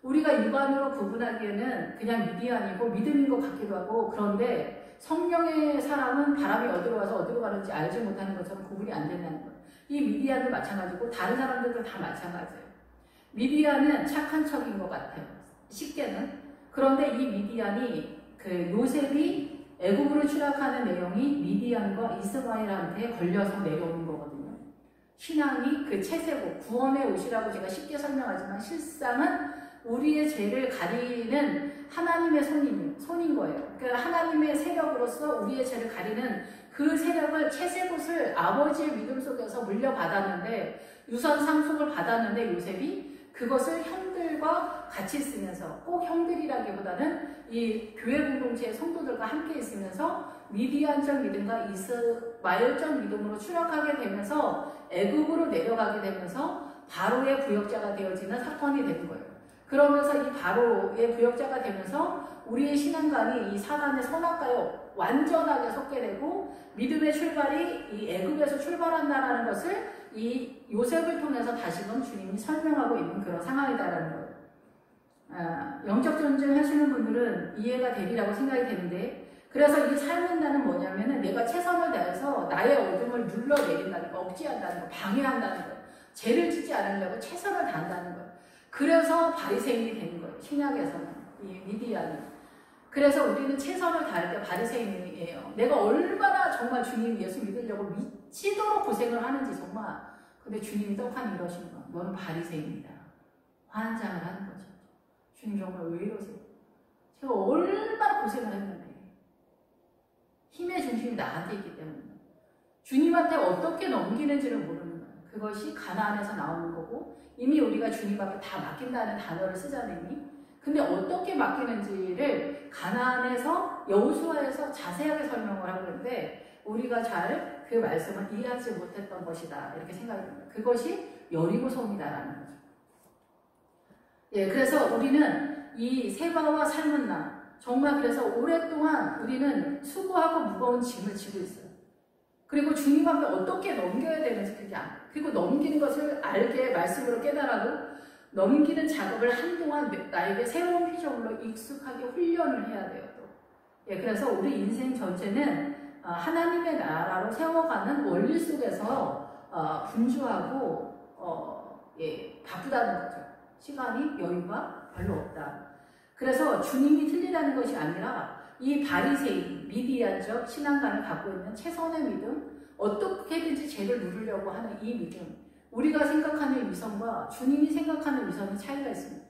우리가 육안으로 구분하기에는 그냥 미디안이고 믿음인 것 같기도 하고 그런데 성령의 사람은 바람이 어디로 와서 어디로 가는지 알지 못하는 것처럼 구분이 안 된다는 거예요. 이 미디안도 마찬가지고 다른 사람들도 다 마찬가지예요. 미디안은 착한 척인 것 같아요. 쉽게는. 그런데 이 미디안이 그 요셉이 애굽으로 추락하는 내용이 미디안과 이스마엘한테 걸려서 내려오는 거거든요. 신앙이 그 채세고 구원의 옷이라고 제가 쉽게 설명하지만 실상은 우리의 죄를 가리는 하나님의 손인 거예요. 그러니까 하나님의 세력으로서 우리의 죄를 가리는 그 세력을 채세옷을 아버지의 믿음 속에서 물려받았는데 유선 상속을 받았는데 요셉이 그것을 형들과 같이 쓰면서 꼭 형들이라기보다는 이 교회 공동체의 성도들과 함께 있으면서 미디안적 믿음과 이스마엘적 믿음으로 추락하게 되면서 애굽으로 내려가게 되면서 바로의 부역자가 되어지는 사건이 되는 거예요. 그러면서 이 바로의 부역자가 되면서 우리의 신앙관이 이 사단의 선악과에 완전하게 섞게 되고 믿음의 출발이 이 애굽에서 출발한다는 것을 이 요셉을 통해서 다시금 주님이 설명하고 있는 그런 상황이다라는 거예요. 영적 전쟁 하시는 분들은 이해가 되리라고 생각이 되는데 그래서 이 삶은 나는 뭐냐면은 내가 최선을 다해서 나의 어둠을 눌러내린다는 거, 억제한다는 거, 방해한다는 거, 죄를 짓지 않으려고 최선을 다한다는 거예요. 그래서 바리새인이 되는 거예요. 신약에서는 이 미디안이. 그래서 우리는 최선을 다할 때 바리새인이에요. 내가 얼마나 정말 주님 예수 믿으려고 미치도록 고생을 하는지 정말. 근데 주님이 떡하니 이러시는 거야. 너는 바리새인이다. 환장을 하는 거죠. 주님 정말 왜 이러세요? 제가 얼마나 고생을 했는데 힘의 중심이 나한테 있기 때문에 주님한테 어떻게 넘기는지를 모르는 거예요. 그것이 가나안에서 나오는 거고 이미 우리가 주님 앞에 다 맡긴다는 단어를 쓰자니 근데 어떻게 맡기는지를 가나안에서 여호수아에서 자세하게 설명을 하고 있는데 우리가 잘 그 말씀을 이해하지 못했던 것이다 이렇게 생각이 듭니다. 그것이 여리고성이다라는 거죠. 예, 그래서 우리는 이 세바와 살문나 정말 그래서 오랫동안 우리는 수고하고 무거운 짐을 지고 있어요. 그리고 주님 앞에 어떻게 넘겨야 되는지 그게 그리고 넘기는 것을 알게 말씀으로 깨달아도 넘기는 작업을 한동안 나에게 새로운 피조물로 익숙하게 훈련을 해야 돼요. 또. 예, 그래서 우리 인생 전체는 하나님의 나라로 세워가는 원리 속에서 분주하고 예, 바쁘다는 거죠. 시간이 여유가 별로 없다. 그래서 주님이 틀리다는 것이 아니라 이 바리새인, 미디안적 신앙관을 갖고 있는 최선의 믿음, 어떻게든지 죄를 누르려고 하는 이 믿음, 우리가 생각하는 위선과 주님이 생각하는 위선은 차이가 있습니다.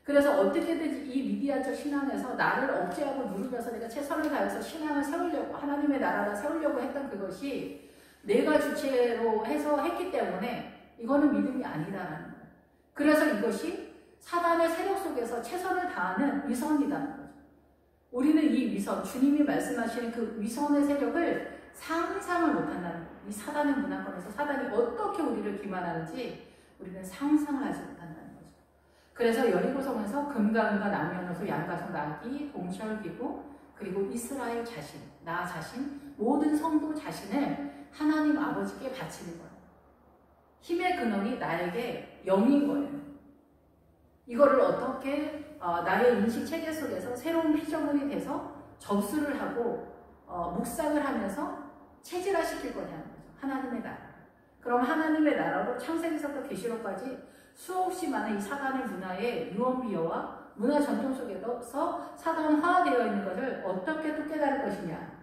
그래서 어떻게든지 이 미디안적 신앙에서 나를 억제하고 누르면서 내가 최선을 다해서 신앙을 세우려고 하나님의 나라를 세우려고 했던 그것이 내가 주체로 해서 했기 때문에 이거는 믿음이 아니다라는 거예요. 그래서 이것이 사단의 세력 속에서 최선을 다하는 위선이라는 거죠. 우리는 이 위선, 주님이 말씀하시는 그 위선의 세력을 상상을 못한다는 거예요. 이 사단의 문화권에서 사단이 어떻게 우리를 기만하는지 우리는 상상을 하지 못한다는 거죠. 그래서 여리고성에서 금과 은과 남녀노소 양과 소 나귀 동철기구 그리고 이스라엘 자신, 나 자신, 모든 성도 자신을 하나님 아버지께 바치는 거예요. 힘의 근원이 나에게 영인 거예요. 이거를 어떻게 나의 인식 체계 속에서 새로운 피조물이 돼서 접수를 하고 묵상을 하면서 체질화시킬 거냐는 거죠. 하나님의 나라. 그럼 하나님의 나라로 창세기서부터 계시록까지 수없이 많은 이 사단의 문화의 유언비어와 문화 전통 속에서 사단화되어 있는 것을 어떻게 또 깨달을 것이냐.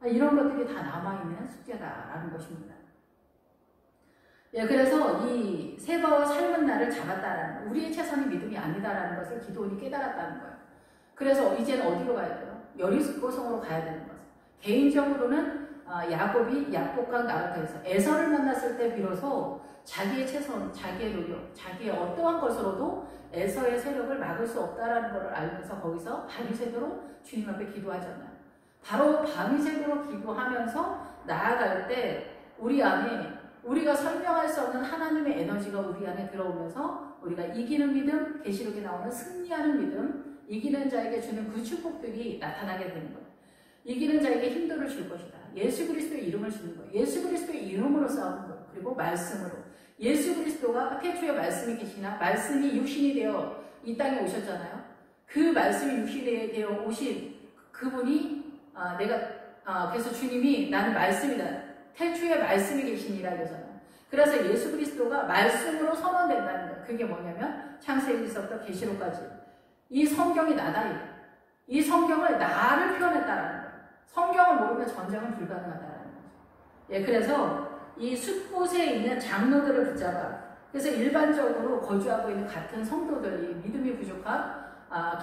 이런 것들이 다 남아있는 숙제다라는 것입니다. 예, 그래서 이 세바와 삶은 나를 잡았다라는 거, 우리의 최선이 믿음이 아니다라는 것을 기도원이 깨달았다는 거예요. 그래서 이제는 어디로 가야 돼요? 여리고성으로 가야 되는 거죠. 개인적으로는 야곱이 약복강 나루터에서 에서를 만났을 때 비로소 자기의 최선, 자기의 노력, 자기의 어떠한 것으로도 에서의 세력을 막을 수 없다라는 것을 알면서 거기서 밤새도록 주님 앞에 기도하잖아요. 바로 밤새도록 기도하면서 나아갈 때 우리 안에 우리가 설명할 수 없는 하나님의 에너지가 우리 안에 들어오면서 우리가 이기는 믿음, 계시록에 나오는 승리하는 믿음, 이기는 자에게 주는 그 축복들이 나타나게 되는 거예요. 이기는 자에게 힘들을 줄 것이다. 예수 그리스도의 이름을 주는 거예요. 예수 그리스도의 이름으로 싸우는 거예요. 그리고 말씀으로. 예수 그리스도가 태초에 말씀이 계시나 말씀이 육신이 되어 이 땅에 오셨잖아요. 그 말씀이 육신이 되어 오신 그분이 그래서 주님이 나는 말씀이다. 태초에 말씀이 계시니라 이러잖아요. 그래서 예수 그리스도가 말씀으로 선언된다는 거예요. 그게 뭐냐면 창세기서부터 계시록까지 이 성경이 나다. 이 성경을 나를 표현했다라는 거예요. 성경을 모르면 전쟁은 불가능하다라는 거죠. 예, 그래서 이 숲곳에 있는 장로들을 붙잡아. 그래서 일반적으로 거주하고 있는 같은 성도들이 믿음이 부족한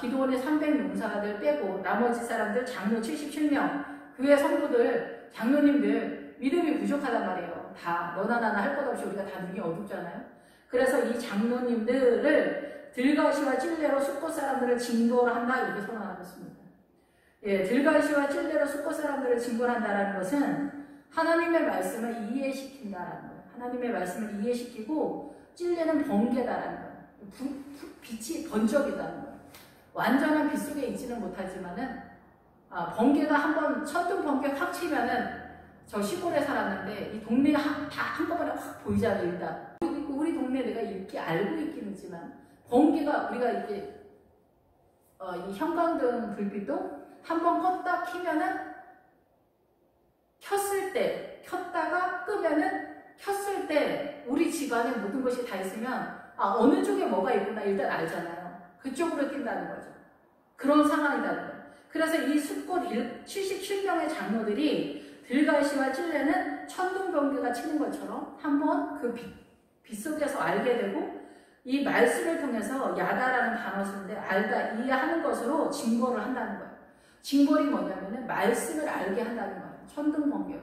기도원의 300용사들 빼고 나머지 사람들 장로 77명 교회 성도들 장로님들 믿음이 부족하단 말이에요. 다 너나 나나 할 것 없이 우리가 다 눈이 어둡잖아요. 그래서 이 장로님들을 들가시와 찔레로 숲곳 사람들을 징벌 한다 이렇게 선언하고 있습니다. 예, 들가시와 찔레로 숲곳 사람들을 징벌한다라는 것은 하나님의 말씀을 이해시킨다라는 거예요. 하나님의 말씀을 이해시키고 찔레는 번개다라는 거예요. 빛이 번쩍이다는 거예요. 완전한 빛 속에 있지는 못하지만은 번개가 한번 천둥 번개 확 치면은 저 시골에 살았는데 이 동네가 다 한꺼번에 확 보이잖아요. 일단 우리 동네 내가 이렇게 알고 있긴 있지만 번개가 우리가 이게 이 형광등 불빛도 한번 껐다 키면은 켰을 때 켰다가 끄면은 켰을 때 우리 집안에 모든 것이 다 있으면 어느 쪽에 뭐가 있구나 일단 알잖아요. 그쪽으로 뛴다는 거죠. 그런 상황이라는 거예요. 그래서 이 숲곳 77명의 장로들이 들가시와 찔레는 천둥번개가 치는 것처럼 한번 그 빛 속에서 알게 되고 이 말씀을 통해서 야다라는 단어 쓰는데 알다, 이해하는 것으로 징벌을 한다는 거예요. 징벌이 뭐냐면은 말씀을 알게 한다는 거예요. 천둥번개로.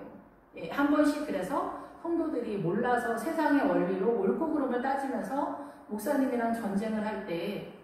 예, 한 번씩 그래서 성도들이 몰라서 세상의 원리로 옳고 그름을 따지면서 목사님이랑 전쟁을 할 때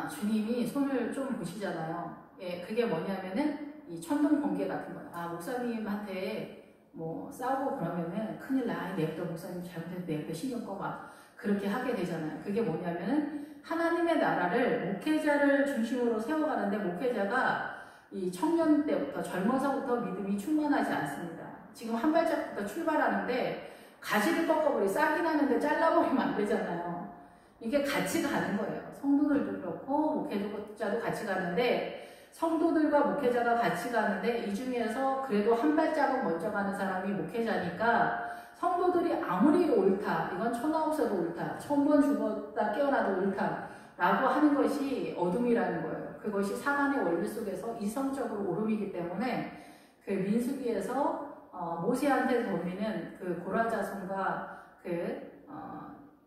주님이 손을 좀 보시잖아요. 예, 그게 뭐냐면은 이 천둥 번개 같은 거예요. 목사님한테 뭐 싸우고 그러면은 큰일 나. 내일도 목사님 잘못해서 내일도 신경 꺼 막 그렇게 하게 되잖아요. 그게 뭐냐면은 하나님의 나라를 목회자를 중심으로 세워가는데 목회자가 이 청년 때부터 젊어서부터 믿음이 충만하지 않습니다. 지금 한 발짝부터 출발하는데 가지를 꺾어버리 싹이 나는데 잘라버리면 안 되잖아요. 이게 같이 가는 거예요. 성도들도 그렇고 목회자도 같이 가는데 성도들과 목회자가 같이 가는데 이 중에서 그래도 한 발자국 먼저 가는 사람이 목회자니까 성도들이 아무리 옳다, 이건 천하 없어도 옳다, 1000번 죽었다 깨어나도 옳다 라고 하는 것이 어둠이라는 거예요. 그것이 사단의 원리 속에서 이성적으로 오름이기 때문에 그 민수기에서 모세한테 돌리는 그 고라자손과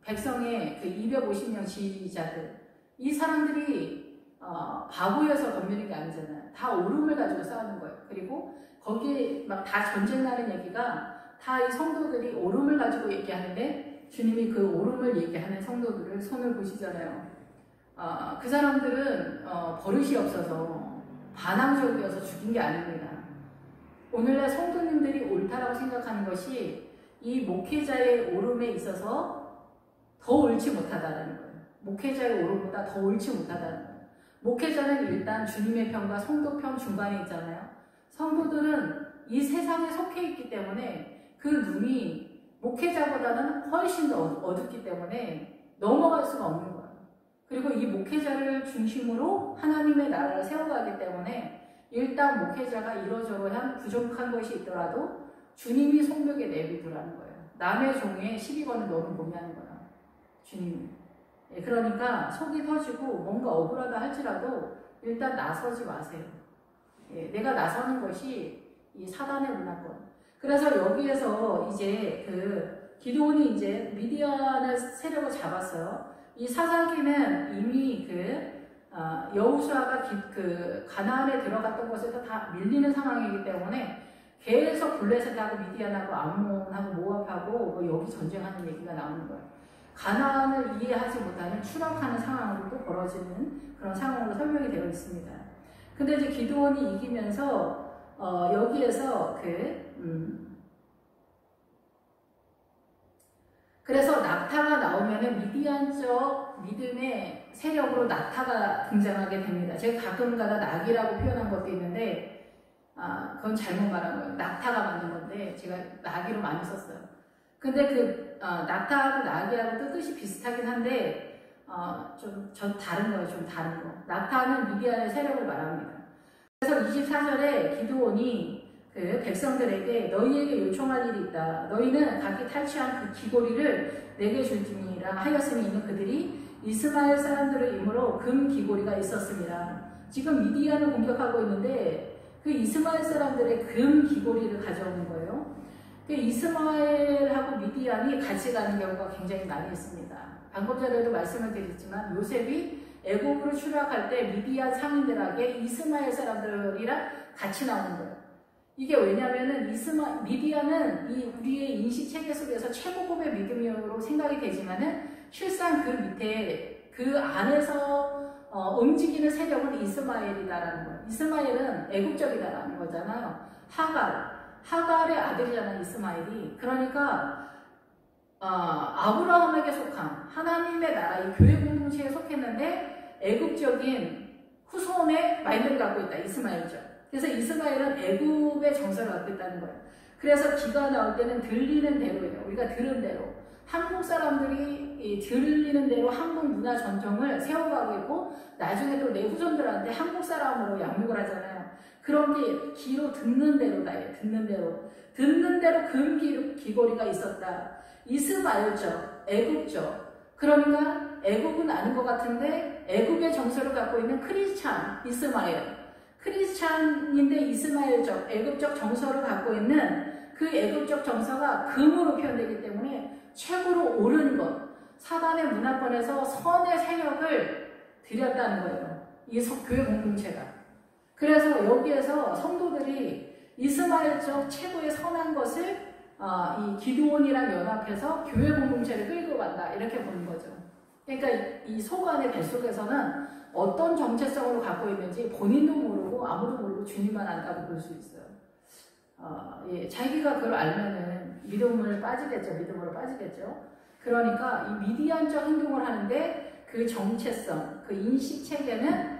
백성의 그 250명 지휘자들, 이 사람들이 바보여서 덤비는 게 아니잖아요. 다 오름을 가지고 싸우는 거예요. 그리고 거기에 막 다 전쟁 나는 얘기가 다 이 성도들이 오름을 가지고 얘기하는데 주님이 그 오름을 얘기하는 성도들을 손을 보시잖아요. 그 사람들은 버릇이 없어서 반항적이어서 죽인 게 아닙니다. 오늘날 성도님들이 옳다라고 생각하는 것이 이 목회자의 오름에 있어서 더 옳지 못하다는 거예요. 목회자의 오름보다 더 옳지 못하다는 거예요. 목회자는 일단 주님의 편과 성도 편 중간에 있잖아요. 성도들은 이 세상에 속해 있기 때문에 그 눈이 목회자보다는 훨씬 더 어둡기 때문에 넘어갈 수가 없는 거예요. 그리고 이 목회자를 중심으로 하나님의 나라를 세워가기 때문에 일단 목회자가 이러저러한 부족한 것이 있더라도 주님이 성벽에 내비두라는 거예요. 남의 종에 시비거는 너는 뭐냐 하는 거야. 주님이. 그러니까 속이 터지고 뭔가 억울하다 할지라도 일단 나서지 마세요. 내가 나서는 것이 이 사단의 문화권. 그래서 여기에서 이제 기드온이 이제 미디안의 세력을 잡았어요. 이 사사기는 이미 여호수아가 가나안에 들어갔던 곳에서 다 밀리는 상황이기 때문에 계속 블레셋하고 미디안하고 암몬하고 모압하고 여기 전쟁하는 얘기가 나오는 거예요. 가나안을 이해하지 못하는 추락하는 상황으로 또 벌어지는 그런 상황으로 설명이 되어 있습니다. 근데 이제 기드온이 이기면서 여기에서 그래서 낙타가 나오면은 미디안적 믿음의 세력으로 낙타가 등장하게 됩니다. 제가 가끔가다 낙이라고 표현한 것도 있는데 그건 잘못 말한 거예요. 낙타가 만든 건데 제가 낙이로 많이 썼어요. 근데 낙타하고 낙이하고 뜻이 비슷하긴 한데 좀 다른 거예요. 좀 다른 거. 낙타는 미디안의 세력을 말합니다. 그래서 24절에 기드온이 백성들에게 너희에게 요청할 일이 있다. 너희는 각기 탈취한 그 귀고리를 내게 줄지니라 하였음이 있는 그들이 이스마엘 사람들의 임으로 금 귀고리가 있었습니다. 지금 미디안을 공격하고 있는데 그 이스마엘 사람들의 금 귀고리를 가져오는 거예요. 이스마엘하고 미디안이 같이 가는 경우가 굉장히 많이 있습니다. 방금 전에도 말씀을 드렸지만 요셉이 애굽으로 출락할 때 미디안 상인들에게 이스마엘 사람들이랑 같이 나오는 거예요. 이게 왜냐면은 미디안은 우리의 인식 체계 속에서 최고급의 믿음으로 생각이 되지만은 실상 그 밑에 그 안에서 움직이는 세력은 이스마엘이다라는 거예요. 이스마엘은 애국적이다라는 거잖아요. 하갈의 아들이잖아요, 이스마엘이. 그러니까 아브라함에게 속한 하나님의 나라, 이 교회 공동체에 속했는데 애국적인 후손의 마인드를 갖고 있다, 이스마엘죠. 그래서 이스마엘은 애굽의 정서를 갖고 있다는 거예요. 그래서 기가 나올 때는 들리는 대로예요. 우리가 들은 대로. 한국 사람들이 들리는 대로 한국 문화 전통을 세워가고 있고 나중에 또 내 후손들한테 한국 사람으로 양육을 하잖아요. 그런 게 귀로 듣는 대로다. 듣는 대로 금 귀고리가 있었다. 이스마엘적, 애굽적. 그러니까 애굽은 아닌 것 같은데 애굽의 정서를 갖고 있는 크리스찬, 이스마엘. 크리스찬인데 이스마엘적, 애굽적 정서를 갖고 있는 그 애굽적 정서가 금으로 표현되기 때문에 최고로 옳은 것, 사단의 문화권에서 선의 세력을 들였다는 거예요. 이 교회 공동체가. 그래서 여기에서 성도들이 이스마엘적 최고의 선한 것을 이 기드온이랑 연합해서 교회 공동체를 끌고 간다, 이렇게 보는 거죠. 그러니까 이 속안의 뱃속에서는 어떤 정체성으로 갖고 있는지 본인도 모르고 아무도 모르고 주님만 안다고 볼 수 있어요. 자기가 그걸 알면은 믿음으로 빠지겠죠. 그러니까 이 미디안적 행동을 하는데 그 정체성, 그 인식 체계는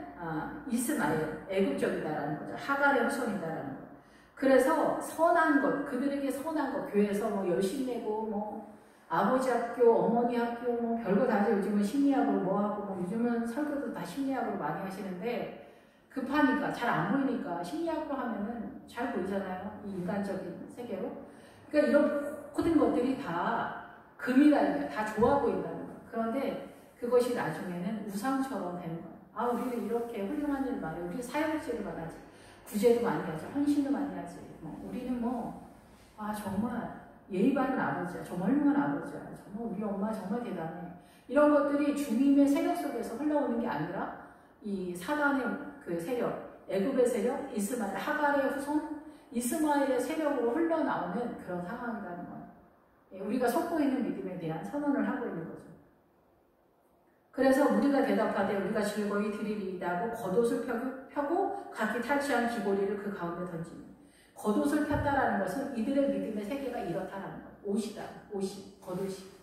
이스마엘, 애국적이다라는 거죠. 하갈의 후손이다라는 거. 그래서 선한 것, 그들에게 선한 것, 교회에서 뭐 열심히 내고 아버지 학교, 어머니 학교, 별거 다 하죠. 요즘은 심리학으로 하고, 요즘은 설교도 다 심리학으로 많이 하시는데, 급하니까, 잘 안 보이니까, 심리학으로 하면은 잘 보이잖아요. 이 인간적인 세계로. 그러니까 이런 모든 것들이 다 금이라는 거예요. 다 좋아 보인다는 거예요. 그런데 그것이 나중에는 우상처럼 되는 거예요. 우리는 이렇게 훌륭한 일 많이, 우리 사회복지를 많이 하지. 구제도 많이 하지. 헌신도 많이 하지. 우리는 정말 예의 바른 아버지야. 정말 훌륭한 아버지야. 정말 우리 엄마 정말 대단해. 이런 것들이 주님의 세력 속에서 흘러오는 게 아니라 이 사단의 그 세력, 애굽의 세력, 이스마엘, 하갈의 후손, 이스마엘의 세력으로 흘러나오는 그런 상황이라는 거예요. 우리가 속고 있는 믿음에 대한 선언을 하고 있는 거죠. 그래서 우리가 대답하되 우리가 즐거이 드리리이다 하고 겉옷을 펴고 각기 탈취한 귀고리를 그 가운데 던지니. 겉옷을 폈다라는 것은 이들의 믿음의 세계가 이렇다라는 거예요. 옷이다. 겉옷이.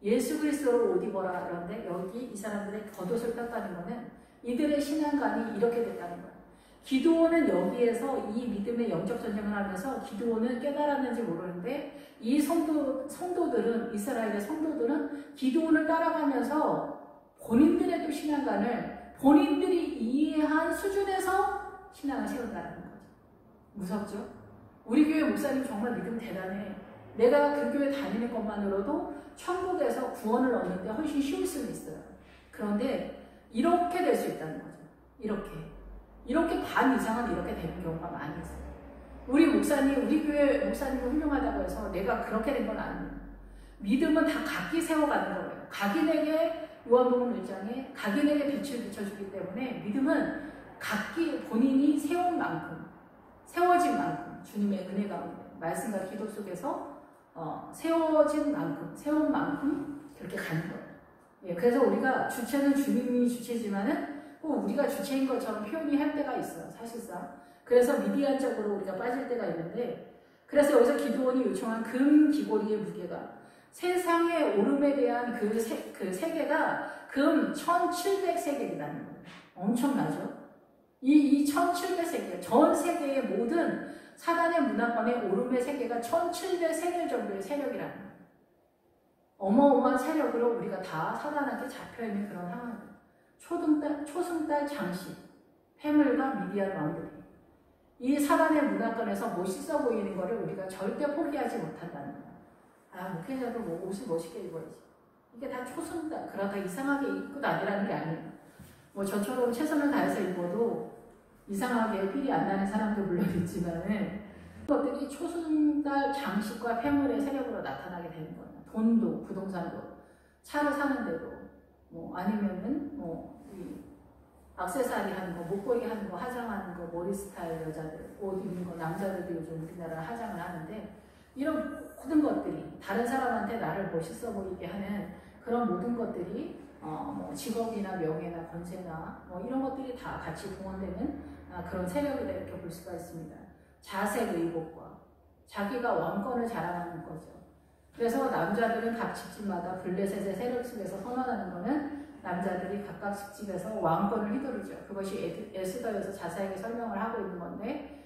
예수 그리스도로 옷 입어라. 그런데 여기 이 사람들의 겉옷을 떴다는 것은 이들의 신앙관이 이렇게 됐다는 거예요. 기드온은 여기에서 이 믿음의 영적 전쟁을 하면서 기드온은 깨달았는지 모르는데 이 성도들은 이스라엘의 성도들은 기드온을 따라가면서 본인들의 또 신앙관을 본인들이 이해한 수준에서 신앙을 세운다는 거죠. 무섭죠? 우리 교회 목사님 정말 믿음 대단해. 내가 그 교회 다니는 것만으로도 천국에서 구원을 얻는데 훨씬 쉬울 수는 있어요. 그런데 이렇게 될 수 있다는 거죠. 이렇게 반 이상은 이렇게 되는 경우가 많이 있어요. 우리 교회 목사님이 훌륭하다고 해서 내가 그렇게 된 건 아니에요. 믿음은 다 각기 세워가는 거예요. 각인에게 요한복음 1장에 각인에게 빛을 비춰주기 때문에 믿음은 각기 본인이 세운 만큼, 세워진 만큼 주님의 은혜 가운데 말씀과 기도 속에서 세워진 만큼, 세운 만큼 그렇게 가는 거예요. 예, 그래서 우리가 주체는 주님이 주체지만은 꼭 우리가 주체인 것처럼 표현이 할 때가 있어요, 사실상. 그래서 미디안적으로 우리가 빠질 때가 있는데, 그래서 여기서 기드온이 요청한 금 귀고리의 무게가 세상의 오름에 대한 그 세계가 금 1700세겔이라는 거예요. 엄청나죠? 이 1700세겔, 전 세계의 모든 사단의 문화권의 오름의 세계가 1700세겔 정도의 세력이라는 거예요. 어마어마한 세력으로 우리가 다 사단한테 잡혀있는 그런 상황이에요. 초승달 장식, 패물과 미디안 왕들이 이 사단의 문화권에서 멋있어 보이는 것을 우리가 절대 포기하지 못한다는 거예요. 목회자도 옷을 멋있게 입어야지. 이게 다 초승달, 그러다 이상하게 입고 다니라는 게 아니에요. 저처럼 최선을 다해서 입어도 이상하게 필이 안 나는 사람도 물론 있지만은 그것들이 초승달 장식과 패물의 세력으로 나타나게 되는 거예요. 돈도, 부동산도, 차를 사는데도, 아니면은, 이 액세서리 하는 거, 목걸이 하는 거, 화장하는 거, 머리 스타일 여자들, 옷 입는 거, 남자들도 요즘 우리나라 화장을 하는데, 이런 모든 것들이 다른 사람한테 나를 멋있어 보이게 하는 그런 모든 것들이, 직업이나 명예나 권세나, 이런 것들이 다 같이 동원되는 그런 세력이다 이렇게 볼 수가 있습니다. 자색 의복과 자기가 왕권을 자랑하는 거죠. 그래서 남자들은 각 집집마다 블레셋의 세력 속에서 선언하는 것은 남자들이 각각 집에서 왕권을 휘두르죠. 그것이 에스더에서 자세하게 설명을 하고 있는 건데,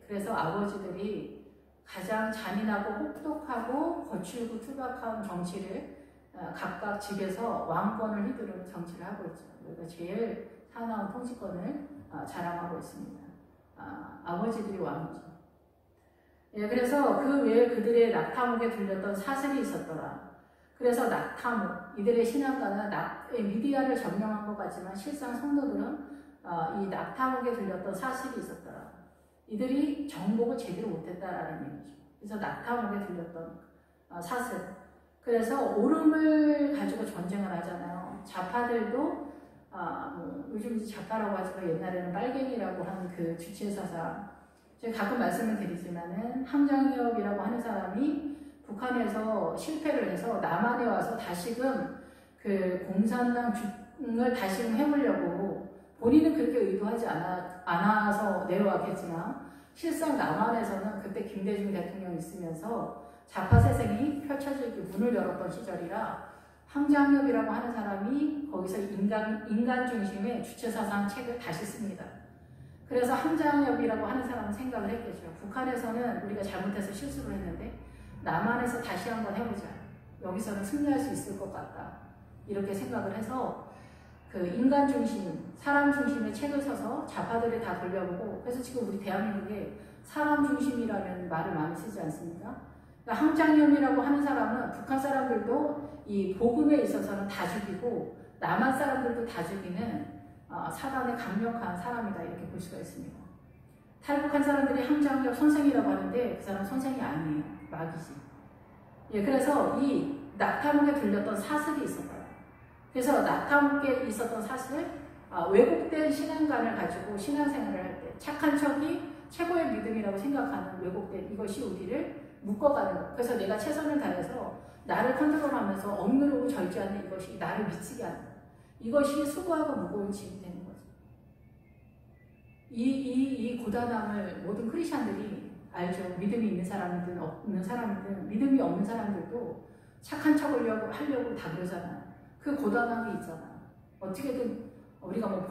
그래서 아버지들이 가장 잔인하고 혹독하고 거칠고 투박한 정치를 각각 집에서 왕권을 휘두르는 정치를 하고 있죠. 그러니까 제일 사나운 통치권을 자랑하고 있습니다. 아버지들이 왕이죠. 예, 그래서 그 외에 그들의 낙타목에 들렸던 사슬이 있었더라. 그래서 낙타목, 이들의 신앙가는 미디안을 점령한 것 같지만 실상 성도들은 이 낙타목에 들렸던 사슬이 있었더라. 이들이 정복을 제대로 못했다라는 얘기죠. 그래서 낙타목에 들렸던 사슬. 그래서 오름을 가지고 전쟁을 하잖아요. 좌파들도 요즘 이제 좌파라고 하지만 옛날에는 빨갱이라고 하는 그 주체사상. 제가 가끔 말씀을 드리지만은 함장엽이라고 하는 사람이 북한에서 실패를 해서 남한에 와서 다시금 그 공산당을 다시금 해보려고 본인은 그렇게 의도하지 않아서 내려왔겠지만 실상 남한에서는 그때 김대중 대통령이 있으면서 좌파 세상이 펼쳐지기 문을 열었던 시절이라 함장엽이라고 하는 사람이 거기서 인간 중심의 주체사상 책을 다시 씁니다. 그래서 함장엽이라고 하는 사람은 생각을 했겠죠. 북한에서는 우리가 잘못해서 실수를 했는데 남한에서 다시 한번 해보자. 여기서는 승리할 수 있을 것 같다. 이렇게 생각을 해서 그 인간 중심, 사람 중심의 책을 써서 좌파들이 다 돌려보고, 그래서 지금 우리 대한민국에 사람 중심이라는 말을 많이 쓰지 않습니까? 그러니까 함장엽이라고 하는 사람은 북한 사람들도 이 복음에 있어서는 다 죽이고 남한 사람들도 다 죽이는 사단의 강력한 사람이다 이렇게 볼 수가 있습니다. 탈북한 사람들이 함장엽 선생이라고 하는데 그 사람 선생이 아니에요. 마귀지. 예, 그래서 이 낙타목에 들렸던 사슬이 있었어요. 그래서 낙타목에 있었던 사슬, 왜곡된 신앙관을 가지고 신앙생활을 할 때 착한 척이 최고의 믿음이라고 생각하는 왜곡된 이것이 우리를 묶어가는 것. 그래서 내가 최선을 다해서 나를 컨트롤하면서 억누르고 절제하는 이것이 나를 미치게 하는 것. 이것이 수고하고 무거운 짐이 되는 거죠. 이 고단함을 모든 크리스찬들이 알죠. 믿음이 있는 사람이든 없는 사람이든 믿음이 없는 사람들도 착한 척을 하려고 다 그러잖아요. 그 고단한 게 있잖아. 어떻게든 우리가 뭐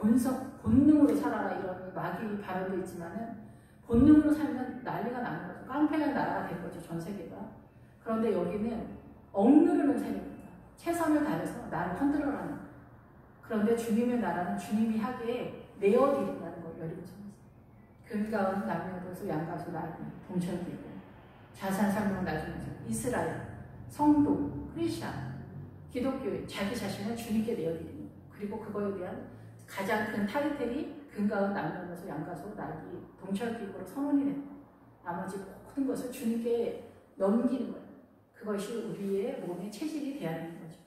본능으로 살아라 이런 마귀 발언도 있지만은 본능으로 살면 난리가 나는 거죠. 깡패가 나라가 된 거죠. 전 세계가. 그런데 여기는 억누르는 세력입니다. 최선을 다해서 나를 흔들어라는 거예요. 그런데 주님의 나라는 주님이 하기에 내어드린다는 거예요. 여리고성에서. 금가운 남녀로서 양가수 나를 동철되고 자산 삶을 나주는 이스라엘, 성도, 크리스찬, 기독교 자기 자신을 주님께 내어드리는 거예요. 그리고 그거에 대한 가장 큰 타이틀이 금가운 남녀로서 양가수 나를 동철기구로 선언이 되는 거예요. 나머지 모든 것을 주님께 넘기는 거예요. 그것이 우리의 몸의 체질이 되어야 되는 거죠.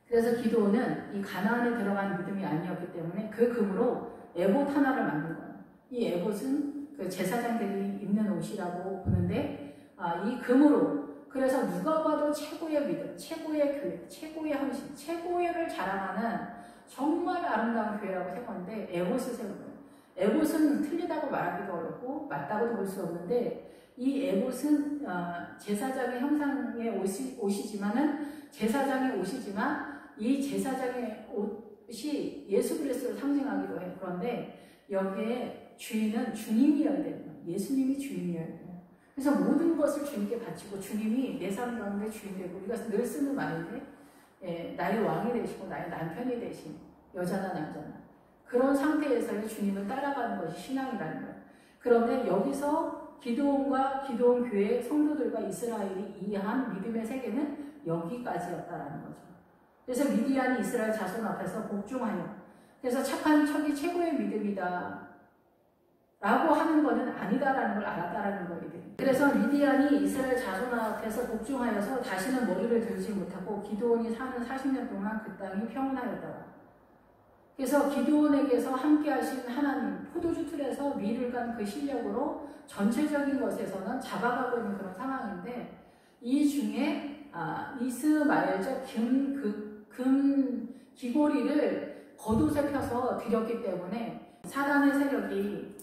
그래서 기도는 이 가나안에 들어간 믿음이 아니었기 때문에 그 금으로 에봇 하나를 만든 거예요. 이 에봇은 그 제사장들이 입는 옷이라고 보는데 이 금으로 그래서 누가 봐도 최고의 믿음, 최고의 교회, 최고의 헌신, 최고의를 자랑하는 정말 아름다운 교회라고 생각하는데 에봇을 세운 거예요. 에봇은 틀리다고 말하기도 어렵고 맞다고도 볼 수 없는데 이 에봇은 제사장의 형상의 옷이지만은 제사장의 옷이지만 이 제사장의 옷이 예수 그리스도를 상징하기도 해요. 그런데 여기에 주인은 주님이어야 돼요. 예수님이 주인이어야 돼요. 그래서 모든 것을 주님께 바치고 주님이 내 삶 가운데 주인 되고 우리가 늘 쓰는 말인데 나의 왕이 되시고 나의 남편이 되신 여자나 남자나 그런 상태에서의 주님을 따라가는 것이 신앙이라는 거예요. 그런데 여기서 기드온과 기드온 교회 성도들과 이스라엘이 이해한 믿음의 세계는 여기까지였다라는 거죠. 그래서 미디안이 이스라엘 자손 앞에서 복종하여 그래서 착한 척이 최고의 믿음이다 라고 하는 것은 아니다라는 걸 알았다라는 거예요. 그래서 미디안이 이스라엘 자손 앞에서 복종하여서 다시는 머리를 들지 못하고 기드온이 사는 40년 동안 그 땅이 평온하였다. 그래서 기드온에게서 함께 하신 하나님, 포도주 틀에서 밀을 간 그 실력으로 전체적인 것에서는 잡아가고 있는 그런 상황인데 이 중에 이스마엘적 금 귀고리를 겉옷에 펴서 드렸기 때문에 사단의 세력이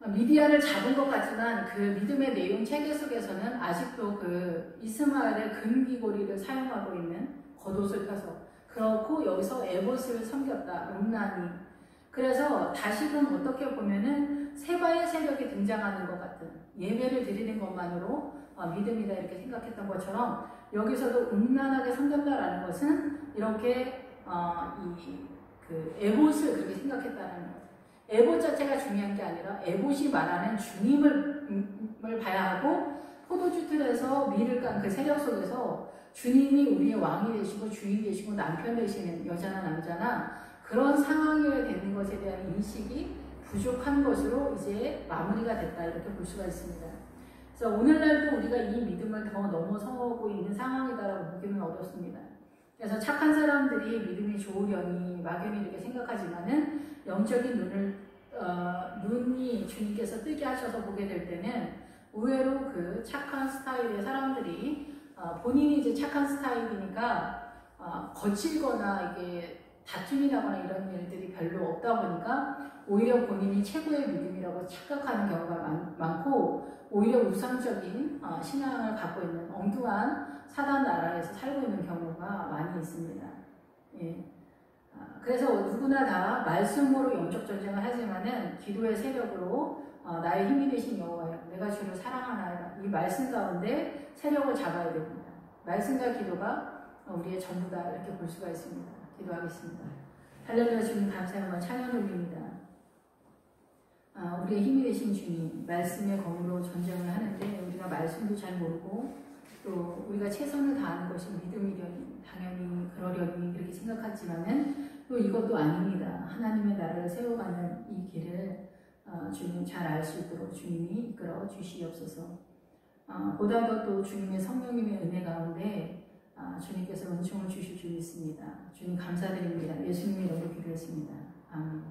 미디안을 잡은 것 같지만 그 믿음의 내용 체계 속에서는 아직도 그 이스마엘의 금귀고리를 사용하고 있는 겉옷을 펴서 그렇고 여기서 에봇을 섬겼다. 음란이. 그래서 다시금 어떻게 보면은 세바의 세력이 등장하는 것 같은 예배를 드리는 것만으로 믿음이다 이렇게 생각했던 것처럼 여기서도 음란하게 섬겼다라는 것은 이렇게 그 에봇을 그렇게 생각했다는 거예요. 에봇 자체가 중요한 게 아니라 에봇이 말하는 주님을 봐야 하고 포도주 틀에서 밀을 깐 그 세력 속에서 주님이 우리의 왕이 되시고 주인 되시고 남편 되시는 여자나 남자나 그런 상황이 되는 것에 대한 인식이 부족한 것으로 이제 마무리가 됐다 이렇게 볼 수가 있습니다. 그래서 오늘날도 우리가 이 믿음을 더 넘어서고 있는 상황이다라고 보기는 어렵습니다. 그래서 착한 사람들이 믿음이 좋으려니 막연히 이렇게 생각하지만은 영적인 눈이 주님께서 뜨게 하셔서 보게 될 때는 의외로 그 착한 스타일의 사람들이 본인이 이제 착한 스타일이니까 거칠거나 이게 다툼이 나거나 이런 일들이 별로 없다 보니까 오히려 본인이 최고의 믿음이라고 착각하는 경우가 많고 오히려 우상적인 신앙을 갖고 있는 엉뚱한 사단 나라에서 살고 있는 경우가 많이 있습니다. 예. 그래서 누구나 다 말씀으로 영적 전쟁을 하지만은 기도의 세력으로 나의 힘이 되신 여호와여 내가 주를 사랑하나이다. 이 말씀 가운데 세력을 잡아야 됩니다. 말씀과 기도가 우리의 전부다 이렇게 볼 수가 있습니다. 기도하겠습니다. 할렐루야 주님 감사합니다. 찬양 올립니다. 우리의 힘이 되신 주님 말씀의 검으로 전쟁을 하는데 우리가 말씀도 잘 모르고 또 우리가 최선을 다하는 것이 믿음이려니 당연히 그러려니 그렇게 생각하지만은 또 이것도 아닙니다. 하나님의 나라를 세워가는 이 길을 주님 잘 알 수 있도록 주님이 이끌어 주시옵소서. 보다도 또 주님의 성령님의 은혜 가운데 주님께서 은총을 주실 줄 믿습니다. 주님 감사드립니다. 예수님의 이름으로 기도했습니다. 아멘.